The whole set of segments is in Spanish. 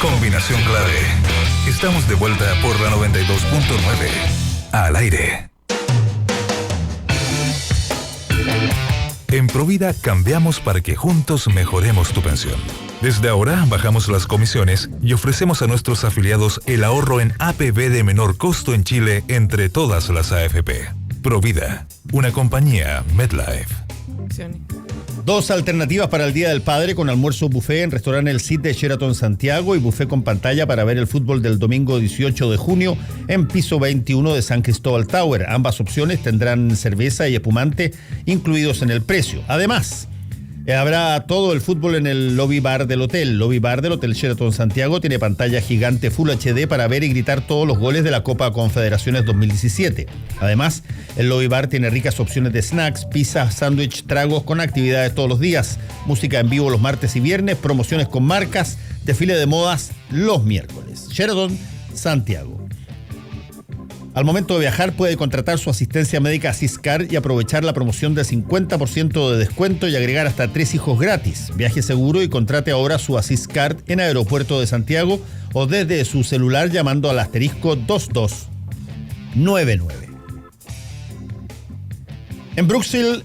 Combinación clave. Estamos de vuelta por la 92.9. Al aire. En Provida cambiamos para que juntos mejoremos tu pensión. Desde ahora bajamos las comisiones y ofrecemos a nuestros afiliados el ahorro en APB de menor costo en Chile entre todas las AFP. Provida, una compañía MetLife. 2 alternativas para el Día del Padre con almuerzo buffet en restaurante El Cid de Sheraton Santiago y buffet con pantalla para ver el fútbol del domingo 18 de junio en piso 21 de San Cristóbal Tower. Ambas opciones tendrán cerveza y espumante incluidos en el precio. Además, habrá todo el fútbol en el lobby bar del hotel. Lobby bar del Hotel Sheraton Santiago tiene pantalla gigante Full HD para ver y gritar todos los goles de la Copa Confederaciones 2017. Además, el lobby bar tiene ricas opciones de snacks, pizza, sándwich, tragos con actividades todos los días, música en vivo los martes y viernes, promociones con marcas, desfile de modas los miércoles. Sheraton Santiago. Al momento de viajar puede contratar su asistencia médica Siscar y aprovechar la promoción del 50% de descuento y agregar hasta 3 hijos gratis. Viaje seguro y contrate ahora su Asiscard en Aeropuerto de Santiago o desde su celular llamando al asterisco 2299. En Brooksville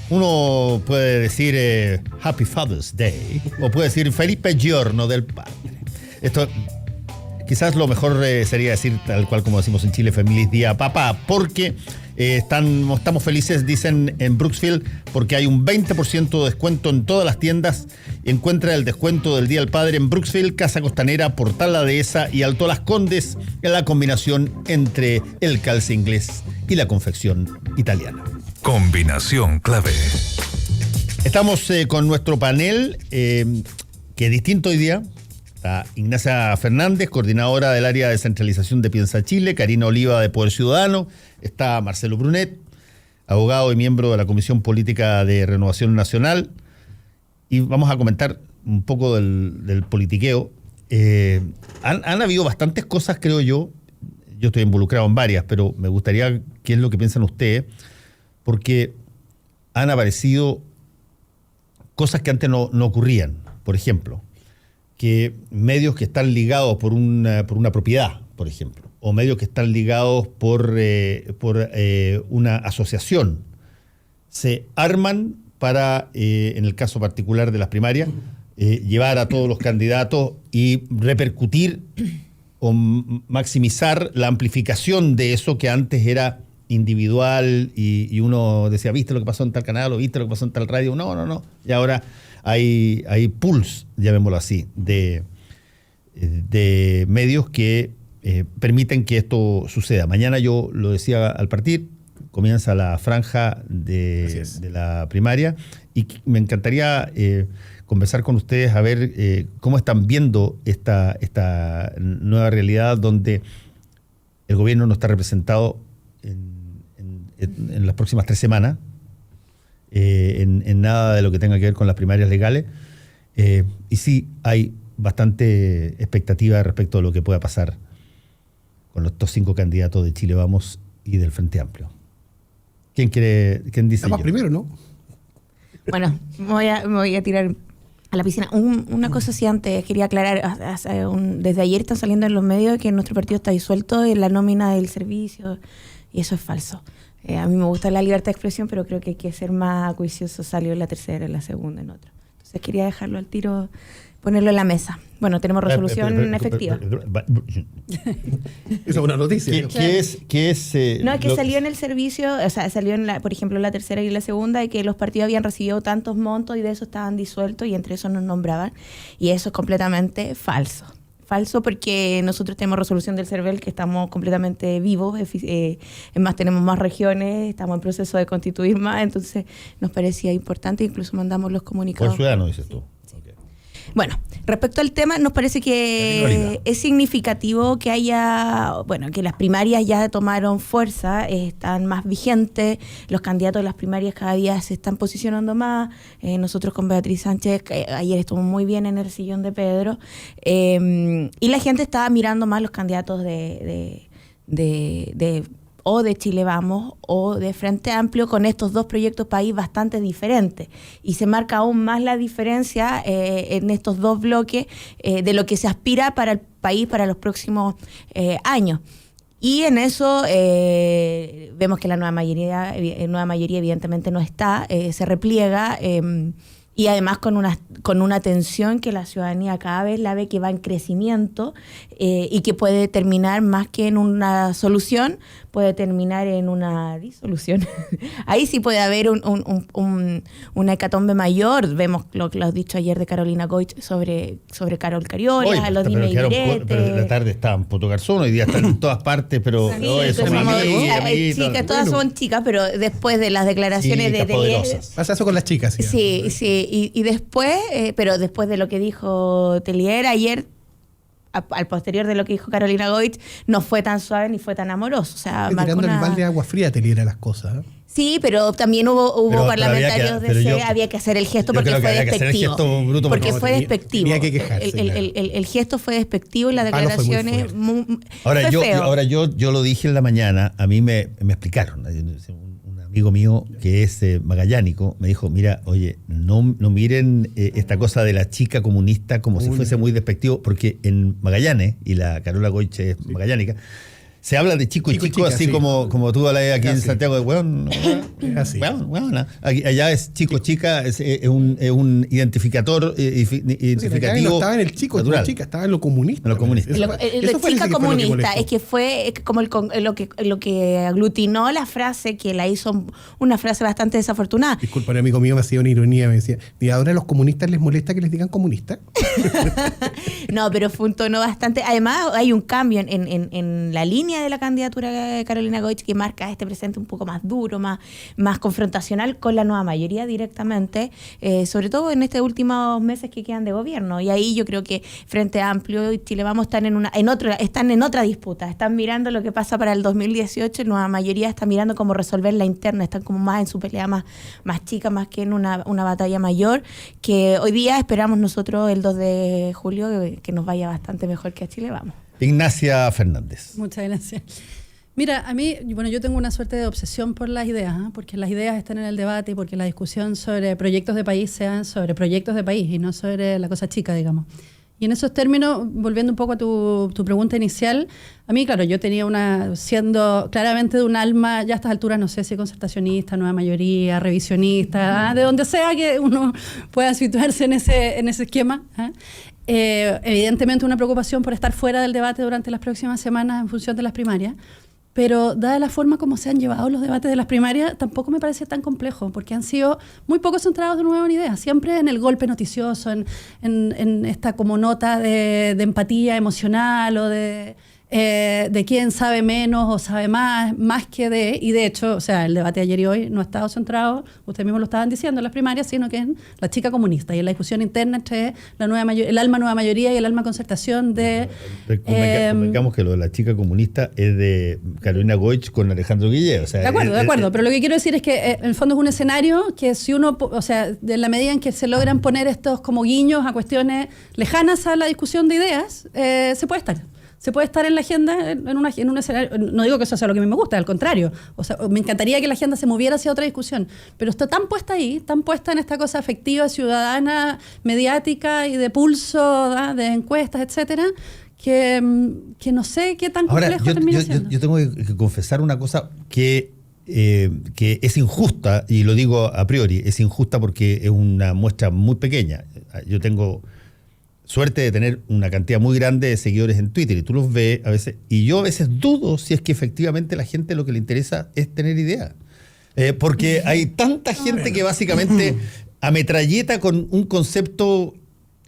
uno puede decir Happy Father's Day o puede decir Felipe Giorno del Padre. Esto... Quizás lo mejor sería decir tal cual como decimos en Chile, Feliz Día Papá, porque estamos felices, dicen en Brooksville, porque hay un 20% de descuento en todas las tiendas. Encuentra el descuento del Día del Padre en Brooksville, Casa Costanera, Portal La Dehesa y Alto Las Condes, en la combinación entre el calce inglés y la confección italiana. Combinación clave. Estamos con nuestro panel, que es distinto hoy día. Está Ignacia Fernández, coordinadora del área de descentralización de Piensa Chile, Karina Oliva de Poder Ciudadano, está Marcelo Brunet, abogado y miembro de la Comisión Política de Renovación Nacional, y vamos a comentar un poco del politiqueo. Han habido bastantes cosas, creo yo estoy involucrado en varias, pero me gustaría qué es lo que piensan ustedes, porque han aparecido cosas que antes no ocurrían. Por ejemplo, que medios que están ligados por una propiedad, por ejemplo, o medios que están ligados por una asociación, se arman para, en el caso particular de las primarias, llevar a todos los candidatos y repercutir o maximizar la amplificación de eso que antes era individual y uno decía, ¿viste lo que pasó en tal canal o viste lo que pasó en tal radio? No. Y ahora hay pools, llamémoslo así, de medios que permiten que esto suceda. Mañana, yo lo decía al partir, comienza la franja de la primaria y me encantaría conversar con ustedes a ver cómo están viendo esta nueva realidad donde el gobierno no está representado en las próximas 3 semanas, en nada de lo que tenga que ver con las primarias legales, y sí hay bastante expectativa respecto a lo que pueda pasar con estos 5 candidatos de Chile Vamos y del Frente Amplio. ¿Quién dice yo? Primero, ¿no? Bueno, me voy a tirar a la piscina. Una cosa sí, antes quería aclarar, desde ayer están saliendo en los medios que nuestro partido está disuelto en la nómina del servicio, y eso es falso. A mí me gusta la libertad de expresión, pero creo que hay que ser más acuicioso. Salió en la tercera, en la segunda, en otra. Entonces quería dejarlo al tiro, ponerlo en la mesa. Bueno, tenemos resolución efectiva. Esa es una noticia. ¿Qué es? No, es que salió en el servicio, o sea, salió por ejemplo, en la tercera y la segunda, y que los partidos habían recibido tantos montos y de eso estaban disueltos y entre eso nos nombraban. Y eso es completamente falso. Falso, porque nosotros tenemos resolución del CERVEL que estamos completamente vivos, es más, tenemos más regiones, estamos en proceso de constituir más, entonces nos parecía importante, incluso mandamos los comunicados. Por ciudadano, dices tú. Sí. Okay. Bueno, respecto al tema, nos parece que es significativo que que las primarias ya tomaron fuerza, están más vigentes, los candidatos de las primarias cada día se están posicionando más. Nosotros con Beatriz Sánchez, ayer estuvo muy bien en el sillón de Pedro, y la gente estaba mirando más los candidatos de o de Chile Vamos o de Frente Amplio, con estos dos proyectos país bastante diferentes. Y se marca aún más la diferencia en estos dos bloques de lo que se aspira para el país para los próximos años. Y en eso vemos que la nueva mayoría evidentemente no está, se repliega, y además con una tensión que la ciudadanía cada vez la ve que va en crecimiento, y que puede terminar más que en una solución, puede terminar en una disolución. Ahí sí puede haber una hecatombe mayor. Vemos lo que has dicho ayer de Carolina Goich sobre Carol Cariola, los dime y diretes. Pero la tarde estaba en Poto Garzón, hoy día están en todas partes, pero Sí, no, eso chicas, todas son chicas, pero después de las declaraciones de poderosas. Pasa eso con las chicas. Sí, y después, pero después de lo que dijo Tellier ayer, al posterior de lo que dijo Carolina Goich, no fue tan suave ni fue tan amoroso. O sea, tirando el balde de agua fría Tellier a las cosas, ¿eh? Sí, pero también hubo parlamentarios había que hacer el gesto porque fue despectivo. Porque fue despectivo. Tenía que quejarse, el gesto fue despectivo y las declaraciones Ahora yo lo dije en la mañana, a mí me explicaron, un amigo mío que es magallánico, me dijo, mira, oye, no miren esta cosa de la chica comunista como si fuese muy despectivo, porque en Magallanes, y la Carola Goich es magallánica, se habla de chico y chico, así sí. como tú hablas aquí en Santiago de weón. Allá es chico, chica, es un identificador identificativo. No estaba en el chico, natural. Chica, estaba en lo comunista. En lo comunista. La chica comunista es que fue como lo que aglutinó la frase, que la hizo una frase bastante desafortunada. Disculpa, un amigo mío me hacía una ironía, me decía, ¿y ahora a los comunistas les molesta que les digan comunista? No, pero fue un tono bastante. Además, hay un cambio en la línea de la candidatura de Carolina Goich, que marca este presente un poco más duro, más confrontacional con la nueva mayoría directamente, sobre todo en estos últimos meses que quedan de gobierno. Y ahí yo creo que Frente Amplio y Chile Vamos están en otra disputa, están mirando lo que pasa para el 2018, y nueva mayoría está mirando cómo resolver la interna, están como más en su pelea más chica, más que en una batalla mayor, que hoy día esperamos nosotros el 2 de julio que nos vaya bastante mejor que a Chile Vamos. Ignacia Fernández. Muchas gracias. Mira, a mí, yo tengo una suerte de obsesión por las ideas, porque las ideas están en el debate y porque la discusión sobre proyectos de país sean sobre proyectos de país y no sobre la cosa chica, digamos. Y en esos términos, volviendo un poco a tu pregunta inicial, a mí, claro, yo tenía siendo claramente de un alma, ya a estas alturas no sé si concertacionista, nueva mayoría, revisionista, de donde sea que uno pueda situarse en ese esquema, evidentemente una preocupación por estar fuera del debate durante las próximas semanas en función de las primarias, pero dada la forma como se han llevado los debates de las primarias, tampoco me parece tan complejo, porque han sido muy poco centrados de nuevo en ideas, siempre en el golpe noticioso, en esta como nota de empatía emocional o de quién sabe menos o sabe más que y de hecho, o sea, el debate de ayer y hoy no ha estado centrado, ustedes mismos lo estaban diciendo en las primarias, sino que en la chica comunista y en la discusión interna entre el alma nueva mayoría y el alma concertación de... Convengamos que lo de la chica comunista es de Carolina Goich con Alejandro Guille. O sea, de acuerdo, pero lo que quiero decir es que en el fondo es un escenario que si uno, o sea, de la medida en que se logran poner estos como guiños a cuestiones lejanas a la discusión de ideas, se puede estar en la agenda en un escenario. No digo que eso sea lo que a mí me gusta, al contrario. O sea, me encantaría que la agenda se moviera hacia otra discusión, pero está tan puesta ahí, tan puesta en esta cosa afectiva, ciudadana, mediática y de pulso, ¿da? De encuestas, etcétera, que no sé qué tan complejo termina siendo. Yo tengo que confesar una cosa que es injusta, y lo digo a priori, es injusta porque es una muestra muy pequeña. Yo tengo suerte de tener una cantidad muy grande de seguidores en Twitter y tú los ves a veces, y yo a veces dudo si es que efectivamente la gente lo que le interesa es tener ideas, porque hay tanta gente que básicamente ametralleta con un concepto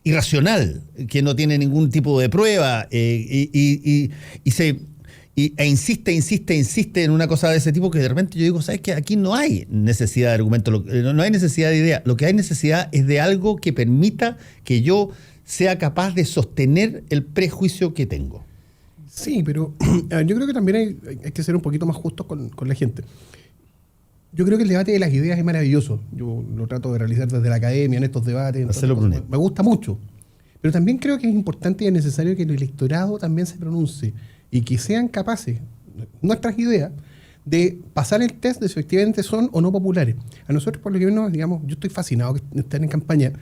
irracional que no tiene ningún tipo de prueba, e insiste en una cosa de ese tipo, que de repente yo digo, ¿sabes qué? Aquí no hay necesidad de argumento, no hay necesidad de idea, lo que hay necesidad es de algo que permita que yo sea capaz de sostener el prejuicio que tengo. Sí, pero yo creo que también hay que ser un poquito más justos con la gente. Yo creo que el debate de las ideas es maravilloso. Yo lo trato de realizar desde la academia en estos debates. Me gusta mucho. Pero también creo que es importante y es necesario que el electorado también se pronuncie y que sean capaces, nuestras ideas, de pasar el test de si efectivamente son o no populares. A nosotros, por lo que menos, digamos, yo estoy fascinado que estén en campaña.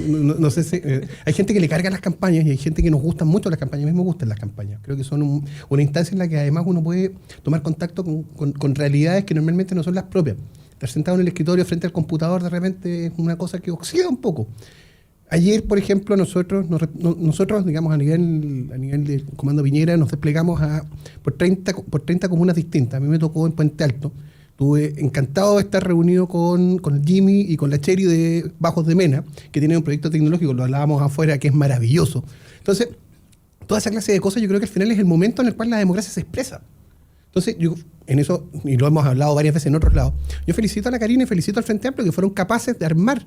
No sé si... hay gente que le carga las campañas y hay gente que nos gustan mucho las campañas. A mí me gustan las campañas. Creo que son una instancia en la que además uno puede tomar contacto con realidades que normalmente no son las propias. Estar sentado en el escritorio frente al computador de repente es una cosa que oxida un poco. Ayer, por ejemplo, nosotros digamos, a nivel del Comando Piñera, nos desplegamos por 30 comunas distintas. A mí me tocó en Puente Alto. Estuve encantado de estar reunido con Jimmy y con la Cheri de Bajos de Mena, que tienen un proyecto tecnológico, lo hablábamos afuera, que es maravilloso. Entonces, toda esa clase de cosas, yo creo que al final es el momento en el cual la democracia se expresa. Entonces, yo en eso, y lo hemos hablado varias veces en otros lados, yo felicito a la Karina y felicito al Frente Amplio que fueron capaces de armar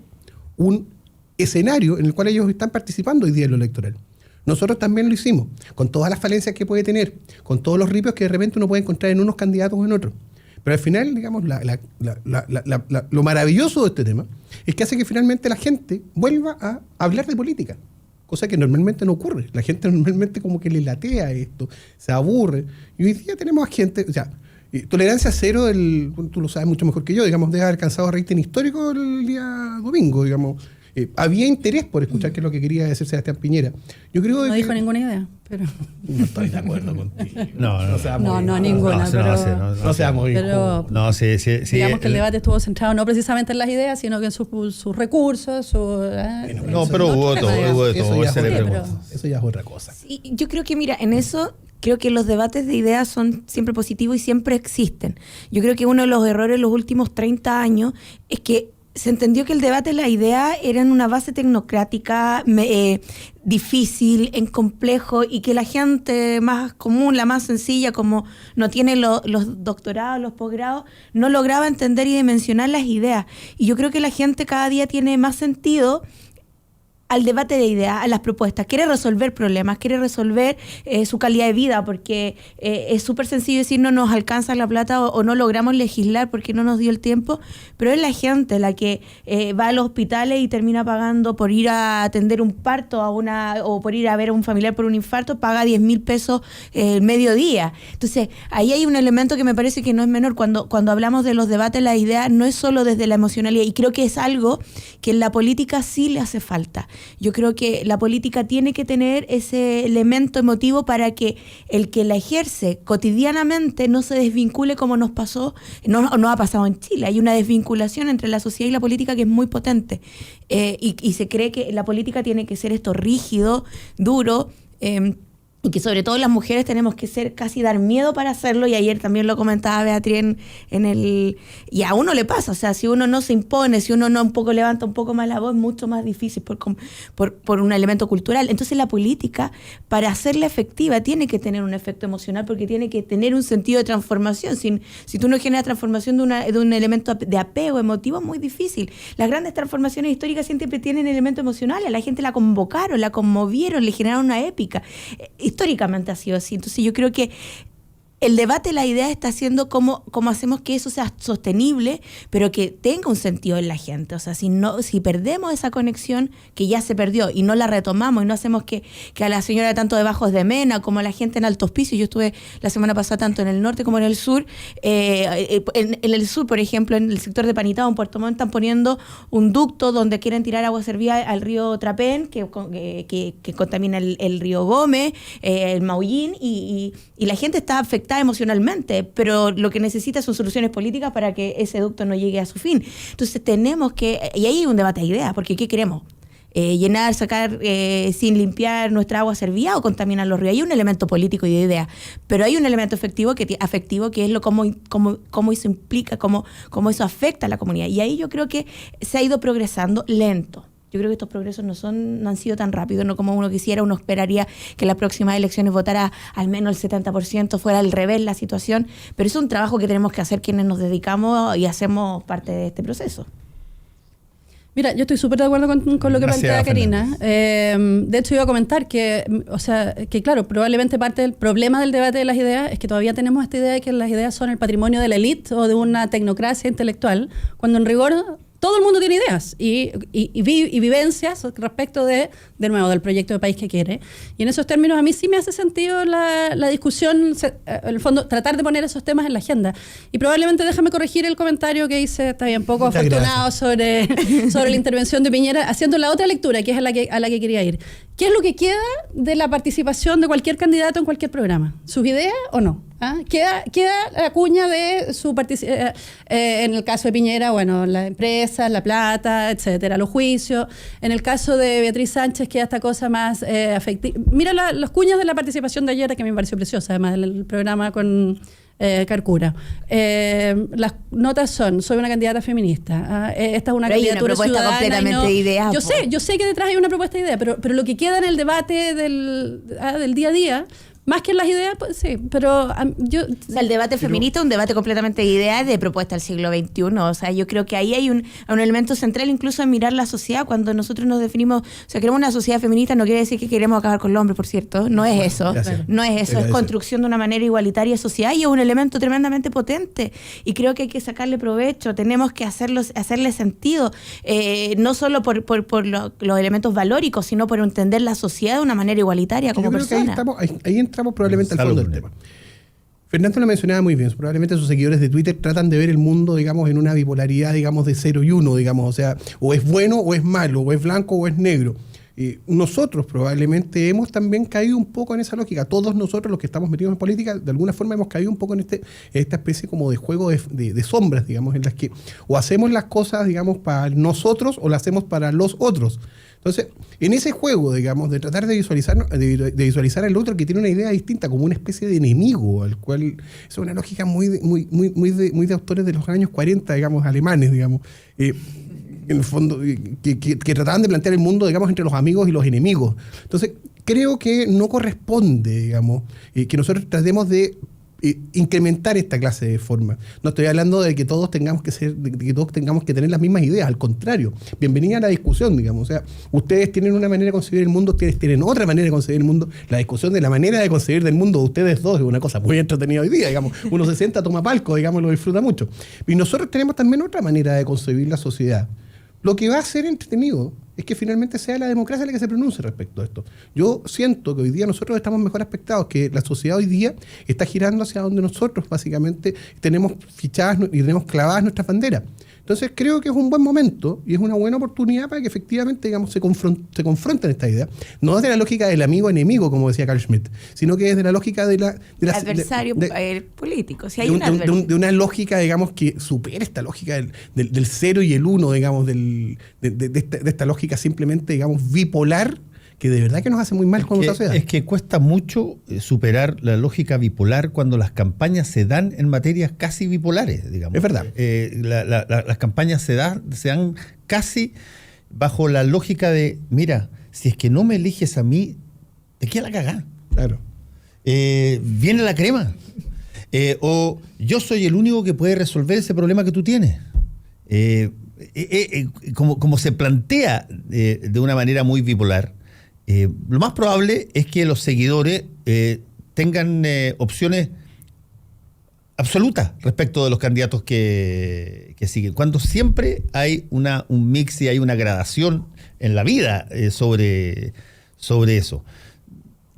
un escenario en el cual ellos están participando hoy día en lo electoral. Nosotros también lo hicimos, con todas las falencias que puede tener, con todos los ripios que de repente uno puede encontrar en unos candidatos o en otros. Pero al final, digamos, lo maravilloso de este tema es que hace que finalmente la gente vuelva a hablar de política, cosa que normalmente no ocurre. La gente normalmente como que le latea esto, se aburre. Y hoy día tenemos a gente, o sea, tolerancia cero, tú lo sabes mucho mejor que yo, digamos, de haber alcanzado rating histórico el día domingo, digamos. Había interés por escuchar qué es lo que quería decir Sebastián Piñera. Yo creo no dijo ninguna idea, pero... No estoy de acuerdo contigo. No, ninguna. No seamos pero no, sí. Digamos que el debate estuvo centrado no precisamente en las ideas, sino que en sus recursos, pero hubo de todo. Eso ya es otra cosa. Sí, yo creo que, mira, en eso... Creo que los debates de ideas son siempre positivos y siempre existen. Yo creo que uno de los errores de los últimos 30 años es que se entendió que el debate de la idea era en una base tecnocrática difícil, en complejo, y que la gente más común, la más sencilla, como no tiene los doctorados, los posgrados, no lograba entender y dimensionar las ideas. Y yo creo que la gente cada día tiene más sentido al debate de ideas, a las propuestas, quiere resolver problemas, quiere resolver su calidad de vida, porque es súper sencillo decir no nos alcanza la plata o no logramos legislar porque no nos dio el tiempo, pero es la gente la que va a los hospitales y termina pagando por ir a atender un parto o por ir a ver a un familiar por un infarto, paga 10,000 pesos el mediodía. Entonces, ahí hay un elemento que me parece que no es menor. Cuando hablamos de los debates, la idea no es solo desde la emocionalidad, y creo que es algo que en la política sí le hace falta. Yo creo que la política tiene que tener ese elemento emotivo para que el que la ejerce cotidianamente no se desvincule como nos pasó, no ha pasado en Chile. Hay una desvinculación entre la sociedad y la política que es muy potente. Y se cree que la política tiene que ser esto rígido, duro, y que sobre todo las mujeres tenemos que casi dar miedo para hacerlo, y ayer también lo comentaba Beatriz y a uno le pasa, o sea, si uno no se impone, si uno no un poco levanta un poco más la voz, es mucho más difícil por un elemento cultural. Entonces la política, para hacerla efectiva, tiene que tener un efecto emocional, porque tiene que tener un sentido de transformación. Si tú no generas transformación de un elemento de apego emotivo, es muy difícil. Las grandes transformaciones históricas siempre tienen elementos emocionales, la gente la convocaron, la conmovieron, le generaron una épica. Históricamente ha sido así. Entonces yo creo que el debate, la idea está haciendo cómo hacemos que eso sea sostenible, pero que tenga un sentido en la gente. O sea, si perdemos esa conexión que ya se perdió y no la retomamos y no hacemos que a la señora tanto de Bajos de Mena como a la gente en Alto Hospicio, yo estuve la semana pasada tanto en el norte como en el sur, en el sur, por ejemplo, en el sector de Panitao, en Puerto Montt, están poniendo un ducto donde quieren tirar agua servida al río Trapén, que contamina el río Gómez, el Maullín, y la gente está afectada emocionalmente, pero lo que necesita son soluciones políticas para que ese ducto no llegue a su fin. Entonces tenemos que, y ahí hay un debate de ideas, porque ¿qué queremos? Sacar sin limpiar nuestra agua servida o contaminar los ríos. Hay un elemento político y de idea, pero hay un elemento afectivo que es cómo eso implica, cómo eso afecta a la comunidad. Y ahí yo creo que se ha ido progresando lento. Yo creo que estos progresos no han sido tan rápidos, no como uno quisiera. Uno esperaría que en las próximas elecciones votara al menos el 70%, fuera al revés la situación, pero es un trabajo que tenemos que hacer quienes nos dedicamos y hacemos parte de este proceso. Mira, yo estoy súper de acuerdo con lo que plantea Karina. De hecho, iba a comentar que claro, probablemente parte del problema del debate de las ideas es que todavía tenemos esta idea de que las ideas son el patrimonio de la élite o de una tecnocracia intelectual, cuando en rigor todo el mundo tiene ideas y vivencias respecto de nuevo, del proyecto de país que quiere. Y en esos términos a mí sí me hace sentido la discusión, en el fondo, tratar de poner esos temas en la agenda. Y probablemente déjame corregir el comentario que hice, está bien, poco Muchas afortunado sobre la intervención de Piñera, haciendo la otra lectura, que es a la que quería ir. ¿Qué es lo que queda de la participación de cualquier candidato en cualquier programa? ¿Sus ideas o no? ¿Ah? Queda la cuña de su participación, en el caso de Piñera, bueno, las empresas, la plata, etcétera, los juicios. En el caso de Beatriz Sánchez, queda esta cosa más afectiva. Mira los cuñas de la participación de ayer, que me pareció preciosa, además, del programa con Carcura. Las notas son: soy una candidata feminista. Esta es una candidatura ciudadana. Completamente de ideas. Yo sé que detrás hay una propuesta de idea, pero lo que queda en el debate del día a día, más que en las ideas, pues sí, pero o sea, el debate feminista es un debate completamente de ideas, de propuesta del siglo XXI. O sea, yo creo que ahí hay un elemento central incluso en mirar la sociedad. Cuando nosotros nos definimos, o sea, queremos una sociedad feminista, no quiere decir que queremos acabar con los hombres, por cierto. No es eso. Gracias. No es eso. Es construcción de una manera igualitaria de sociedad y es un elemento tremendamente potente. Y creo que hay que sacarle provecho. Tenemos que hacerle sentido. No solo por los elementos valóricos, sino por entender la sociedad de una manera igualitaria como persona. Ahí entramos probablemente al fondo del tema. Fernando lo mencionaba muy bien, probablemente sus seguidores de Twitter tratan de ver el mundo, digamos, en una bipolaridad, digamos, de 0 y 1, digamos, o sea, o es bueno o es malo, o es blanco o es negro. Nosotros probablemente hemos también caído un poco en esa lógica. Todos nosotros, los que estamos metidos en política, de alguna forma hemos caído un poco en esta especie como de juego de sombras, digamos, en las que o hacemos las cosas, digamos, para nosotros o las hacemos para los otros. Entonces, en ese juego, digamos, de tratar de visualizar al otro que tiene una idea distinta, como una especie de enemigo, al cual es una lógica muy de autores de los años 40, digamos, alemanes, digamos, en el fondo, que trataban de plantear el mundo, digamos, entre los amigos y los enemigos. Entonces, creo que no corresponde, digamos, que nosotros tratemos de incrementar esta clase de formas. No estoy hablando de que todos tengamos que tener las mismas ideas, al contrario, bienvenida a la discusión, digamos. O sea, ustedes tienen una manera de concebir el mundo, ustedes tienen otra manera de concebir el mundo. La discusión de la manera de concebir del mundo de ustedes dos es una cosa muy entretenida hoy día, digamos. Uno se sienta, toma palco, digamos, lo disfruta mucho. Y nosotros tenemos también otra manera de concebir la sociedad. Lo que va a ser entretenido es que finalmente sea la democracia la que se pronuncie respecto a esto. Yo siento que hoy día nosotros estamos mejor aspectados, que la sociedad hoy día está girando hacia donde nosotros básicamente tenemos fichadas y tenemos clavadas nuestras banderas. Entonces creo que es un buen momento y es una buena oportunidad para que efectivamente, digamos, se confronten esta idea. No desde la lógica del amigo-enemigo, como decía Carl Schmitt, sino que desde la lógica de adversario político. Si hay de una lógica, digamos, que supera esta lógica del 0 y el 1, digamos, de esta lógica simplemente, digamos, bipolar, que de verdad que nos hace muy mal como sociedad. Es que cuesta mucho superar la lógica bipolar cuando las campañas se dan en materias casi bipolares, digamos. Es verdad. Las campañas se dan casi bajo la lógica de, mira, si es que no me eliges a mí, te queda la cagá. Claro. Viene la crema. O yo soy el único que puede resolver ese problema que tú tienes. Como se plantea de una manera muy bipolar, lo más probable es que los seguidores tengan opciones absolutas respecto de los candidatos que siguen. Cuando siempre hay un mix y hay una gradación en la vida sobre eso.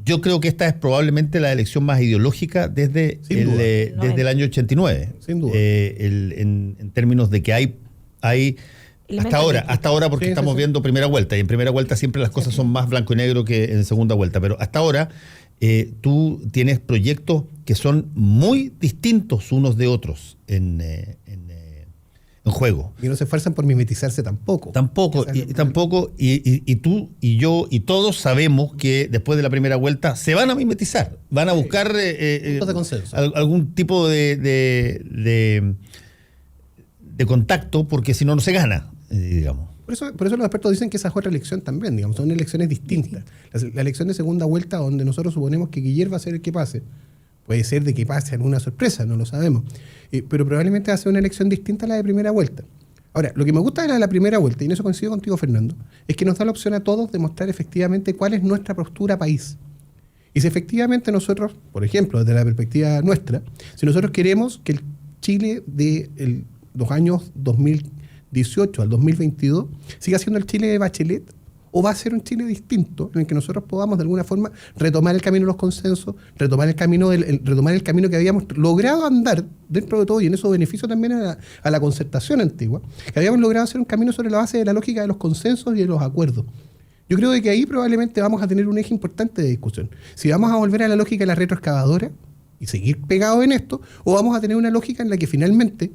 Yo creo que esta es probablemente la elección más ideológica desde el año 89. Sin duda. En términos de que hay hasta ahora porque estamos viendo primera vuelta, y en primera vuelta siempre las cosas son más blanco y negro que en segunda vuelta, pero hasta ahora tú tienes proyectos que son muy distintos unos de otros en juego. Y no se esfuerzan por mimetizarse tampoco. Tampoco, y tú y yo y todos sabemos que después de la primera vuelta se van a mimetizar, van a buscar algún tipo de contacto, porque si no, no se gana, digamos. Por eso los expertos dicen que esa es otra elección también, digamos, son elecciones distintas. La elección de segunda vuelta, donde nosotros suponemos que Guillermo va a ser el que pase, puede ser de que pase en una sorpresa, no lo sabemos, pero probablemente va a ser una elección distinta a la de primera vuelta. Ahora, lo que me gusta de la primera vuelta, y en eso coincido contigo, Fernando, es que nos da la opción a todos de mostrar efectivamente cuál es nuestra postura país. Y si efectivamente nosotros, por ejemplo, desde la perspectiva nuestra, si nosotros queremos que el Chile de los años 2000, 2018 al 2022 siga siendo el Chile de Bachelet, o va a ser un Chile distinto en el que nosotros podamos de alguna forma retomar el camino de los consensos, retomar el camino que habíamos logrado andar dentro de todo, y en eso beneficio también a la concertación antigua, que habíamos logrado hacer un camino sobre la base de la lógica de los consensos y de los acuerdos. Yo creo que ahí probablemente vamos a tener un eje importante de discusión. Si vamos a volver a la lógica de la retroexcavadora y seguir pegados en esto, o vamos a tener una lógica en la que finalmente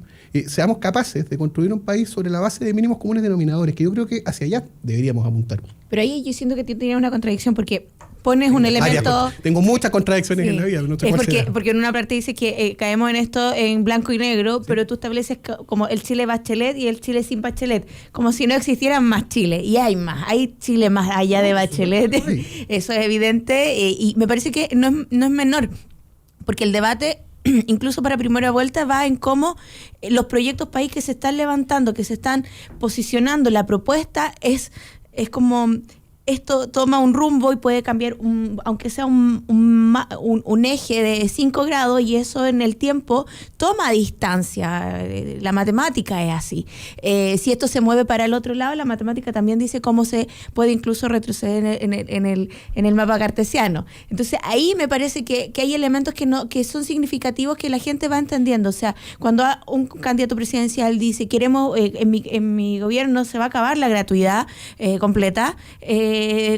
seamos capaces de construir un país sobre la base de mínimos comunes denominadores, que yo creo que hacia allá deberíamos apuntar. Pero ahí yo siento que tiene una contradicción, porque pones un elemento... Tengo muchas contradicciones en la vida. No sé porque en una parte dice que caemos en esto en blanco y negro, pero tú estableces como el Chile Bachelet y el Chile sin Bachelet, como si no existieran más Chile. Y hay más, hay Chile más allá de Bachelet. Eso es evidente, y me parece que no es menor, porque el debate, incluso para primera vuelta, va en cómo los proyectos país que se están levantando, que se están posicionando, la propuesta es como... Esto toma un rumbo y puede cambiar, aunque sea un eje de 5 grados, y eso en el tiempo toma distancia. La matemática es así. Si esto se mueve para el otro lado, la matemática también dice cómo se puede incluso retroceder en el mapa cartesiano. Entonces ahí me parece que hay elementos que son significativos, que la gente va entendiendo. O sea, cuando un candidato presidencial dice, queremos, en mi gobierno se va a acabar la gratuidad completa,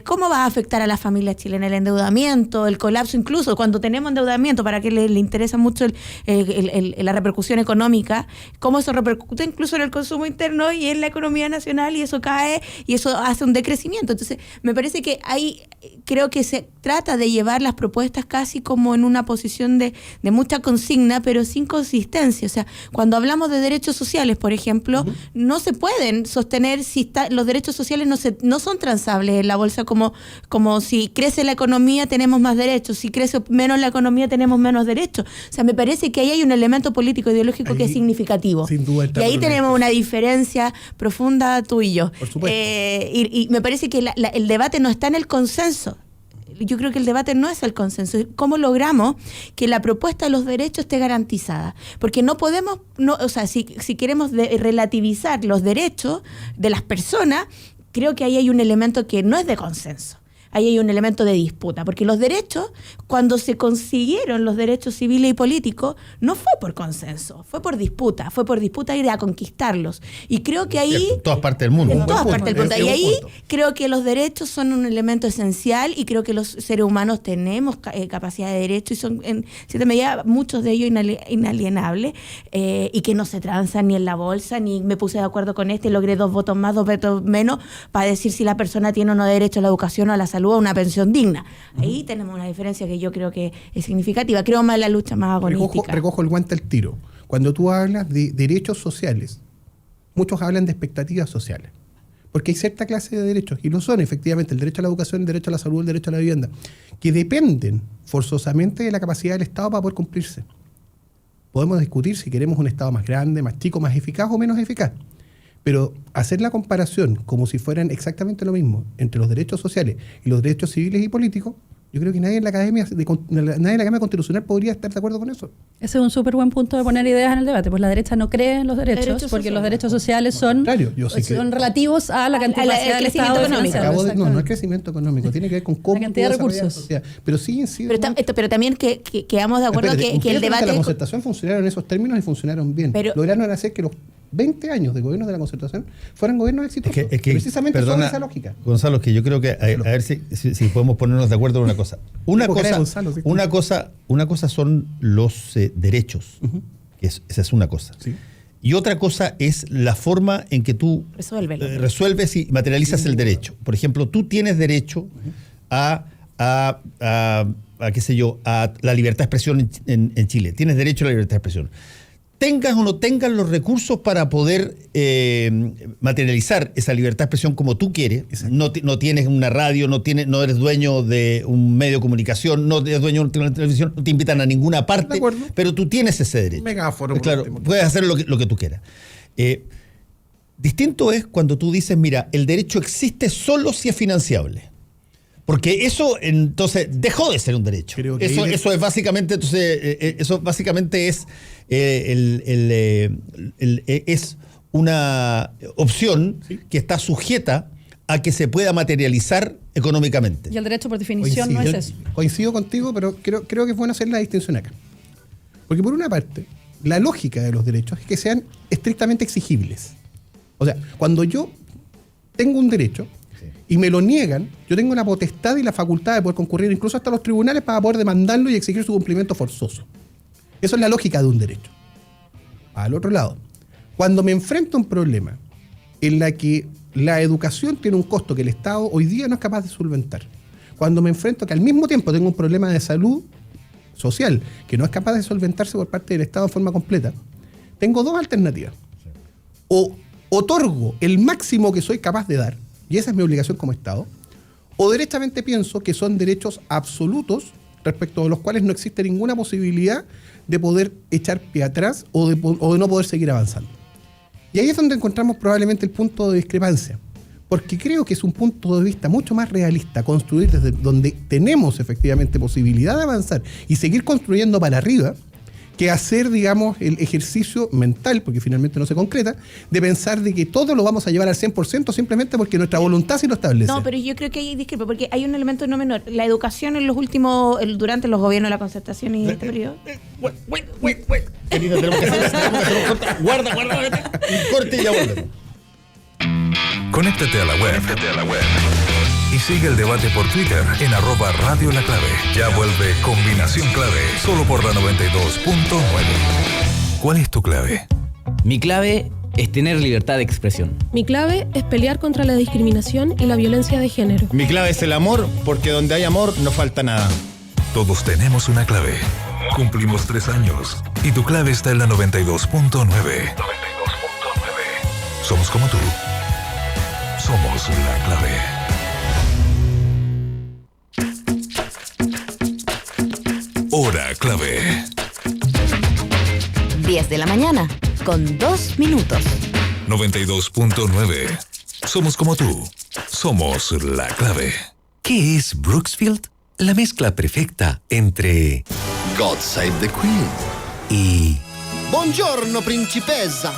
¿cómo va a afectar a la familia chilena el endeudamiento, el colapso? Incluso cuando tenemos endeudamiento, para que le interesa mucho la repercusión económica, cómo eso repercute incluso en el consumo interno y en la economía nacional, y eso cae y eso hace un decrecimiento. Entonces me parece que ahí creo que se trata de llevar las propuestas casi como en una posición de mucha consigna, pero sin consistencia. O sea, cuando hablamos de derechos sociales, por ejemplo, no se pueden sostener si los derechos sociales no son transables en la bolsa, como si crece la economía tenemos más derechos, si crece menos la economía tenemos menos derechos. O sea, me parece que ahí hay un elemento político ideológico ahí, que es significativo. Sin duda, y ahí tenemos una diferencia profunda, tú y yo. Por supuesto. Y me parece que el debate no está en el consenso. Yo creo que el debate no es el consenso, es cómo logramos que la propuesta de los derechos esté garantizada. Porque no podemos, o sea, si queremos relativizar los derechos de las personas, creo que ahí hay un elemento que no es de consenso. Ahí hay un elemento de disputa, porque los derechos, cuando se consiguieron los derechos civiles y políticos, no fue por consenso, fue por disputa ir a conquistarlos. Y creo que ahí... En todas partes del mundo. En todas partes del mundo. Y ahí creo que los derechos son un elemento esencial, y creo que los seres humanos tenemos capacidad de derecho, y son en cierta medida muchos de ellos inalienables, y que no se transan ni en la bolsa, ni me puse de acuerdo con logré 2 votos más, 2 votos menos, para decir si la persona tiene o no derecho a la educación o a la salud, a una pensión digna. Ahí tenemos una diferencia que yo creo que es significativa. Creo más en la lucha más agonística. Recojo el guante al tiro. Cuando tú hablas de derechos sociales, muchos hablan de expectativas sociales. Porque hay cierta clase de derechos, y lo son efectivamente, el derecho a la educación, el derecho a la salud, el derecho a la vivienda, que dependen forzosamente de la capacidad del Estado para poder cumplirse. Podemos discutir si queremos un Estado más grande, más chico, más eficaz o menos eficaz. Pero hacer la comparación como si fueran exactamente lo mismo entre los derechos sociales y los derechos civiles y políticos, yo creo que nadie en la Academia Constitucional podría estar de acuerdo con eso. Ese es un súper buen punto de poner ideas en el debate. Pues la derecha no cree en los derechos porque los derechos sociales son relativos a la capacidad del Estado económico. No es crecimiento económico, tiene que ver con cómo la cantidad de recursos. Pero sí incide. Pero también que quedamos de acuerdo que el debate... La concertación funcionaron en esos términos y funcionaron bien. Lograron hacer que los 20 años de gobierno de la concertación fueran gobiernos exitosos. Es que, precisamente sobre esa lógica. Gonzalo, que yo creo que a ver si podemos ponernos de acuerdo en una cosa. Una cosa son los derechos, que esa es una cosa. Sí. Y otra cosa es la forma en que tú resuelves y materializas el derecho. Por ejemplo, tú tienes derecho a qué sé yo, a la libertad de expresión en Chile. Tienes derecho a la libertad de expresión. Tengas o no tengas los recursos para poder materializar esa libertad de expresión como tú quieres. No tienes una radio, no eres dueño de un medio de comunicación, no eres dueño de una televisión, no te invitan a ninguna parte, pero tú tienes ese derecho. Megáforo. Claro, puedes hacer lo que tú quieras. Distinto es cuando tú dices, mira, el derecho existe solo si es financiable. Porque eso entonces dejó de ser un derecho. Eso es básicamente, entonces, es una opción que está sujeta a que se pueda materializar económicamente. Y el derecho por definición no es eso. Coincido contigo, pero creo que es bueno hacer la distinción acá. Porque por una parte, la lógica de los derechos es que sean estrictamente exigibles. O sea, cuando yo tengo un derecho y me lo niegan, yo tengo la potestad y la facultad de poder concurrir incluso hasta los tribunales para poder demandarlo y exigir su cumplimiento forzoso. Eso es la lógica de un derecho. Al otro lado, cuando me enfrento a un problema en la que la educación tiene un costo que el Estado hoy día no es capaz de solventar, cuando me enfrento a que al mismo tiempo tengo un problema de salud social que no es capaz de solventarse por parte del Estado de forma completa, tengo dos alternativas. O otorgo el máximo que soy capaz de dar, y esa es mi obligación como Estado, o derechamente pienso que son derechos absolutos respecto a los cuales no existe ninguna posibilidad de poder echar pie atrás o de no poder seguir avanzando. Y ahí es donde encontramos probablemente el punto de discrepancia, porque creo que es un punto de vista mucho más realista construir desde donde tenemos efectivamente posibilidad de avanzar y seguir construyendo para arriba, que hacer, digamos, el ejercicio mental, porque finalmente no se concreta, de pensar de que todo lo vamos a llevar al 100% simplemente porque nuestra voluntad sí lo establece. No, pero yo creo que hay discrepo, porque hay un elemento no menor. La educación en los últimos, durante los gobiernos de la concertación y este periodo. Querida, tenemos que hacer un corte. Guarda. Un corte y ya volvemos. Conéctate a la web. Y sigue el debate por Twitter en @Radio La Clave. Ya vuelve Combinación Clave, solo por la 92.9. ¿Cuál es tu clave? Mi clave es tener libertad de expresión. Mi clave es pelear contra la discriminación y la violencia de género. Mi clave es el amor, porque donde hay amor no falta nada. Todos tenemos una clave. Cumplimos 3 años y tu clave está en la 92.9. Somos como tú. Somos la clave. Hora clave. 10 de la mañana, con 2 minutos. 92.9. Somos como tú. Somos la clave. ¿Qué es Brooksfield? La mezcla perfecta entre God Save the Queen y Buongiorno, principessa.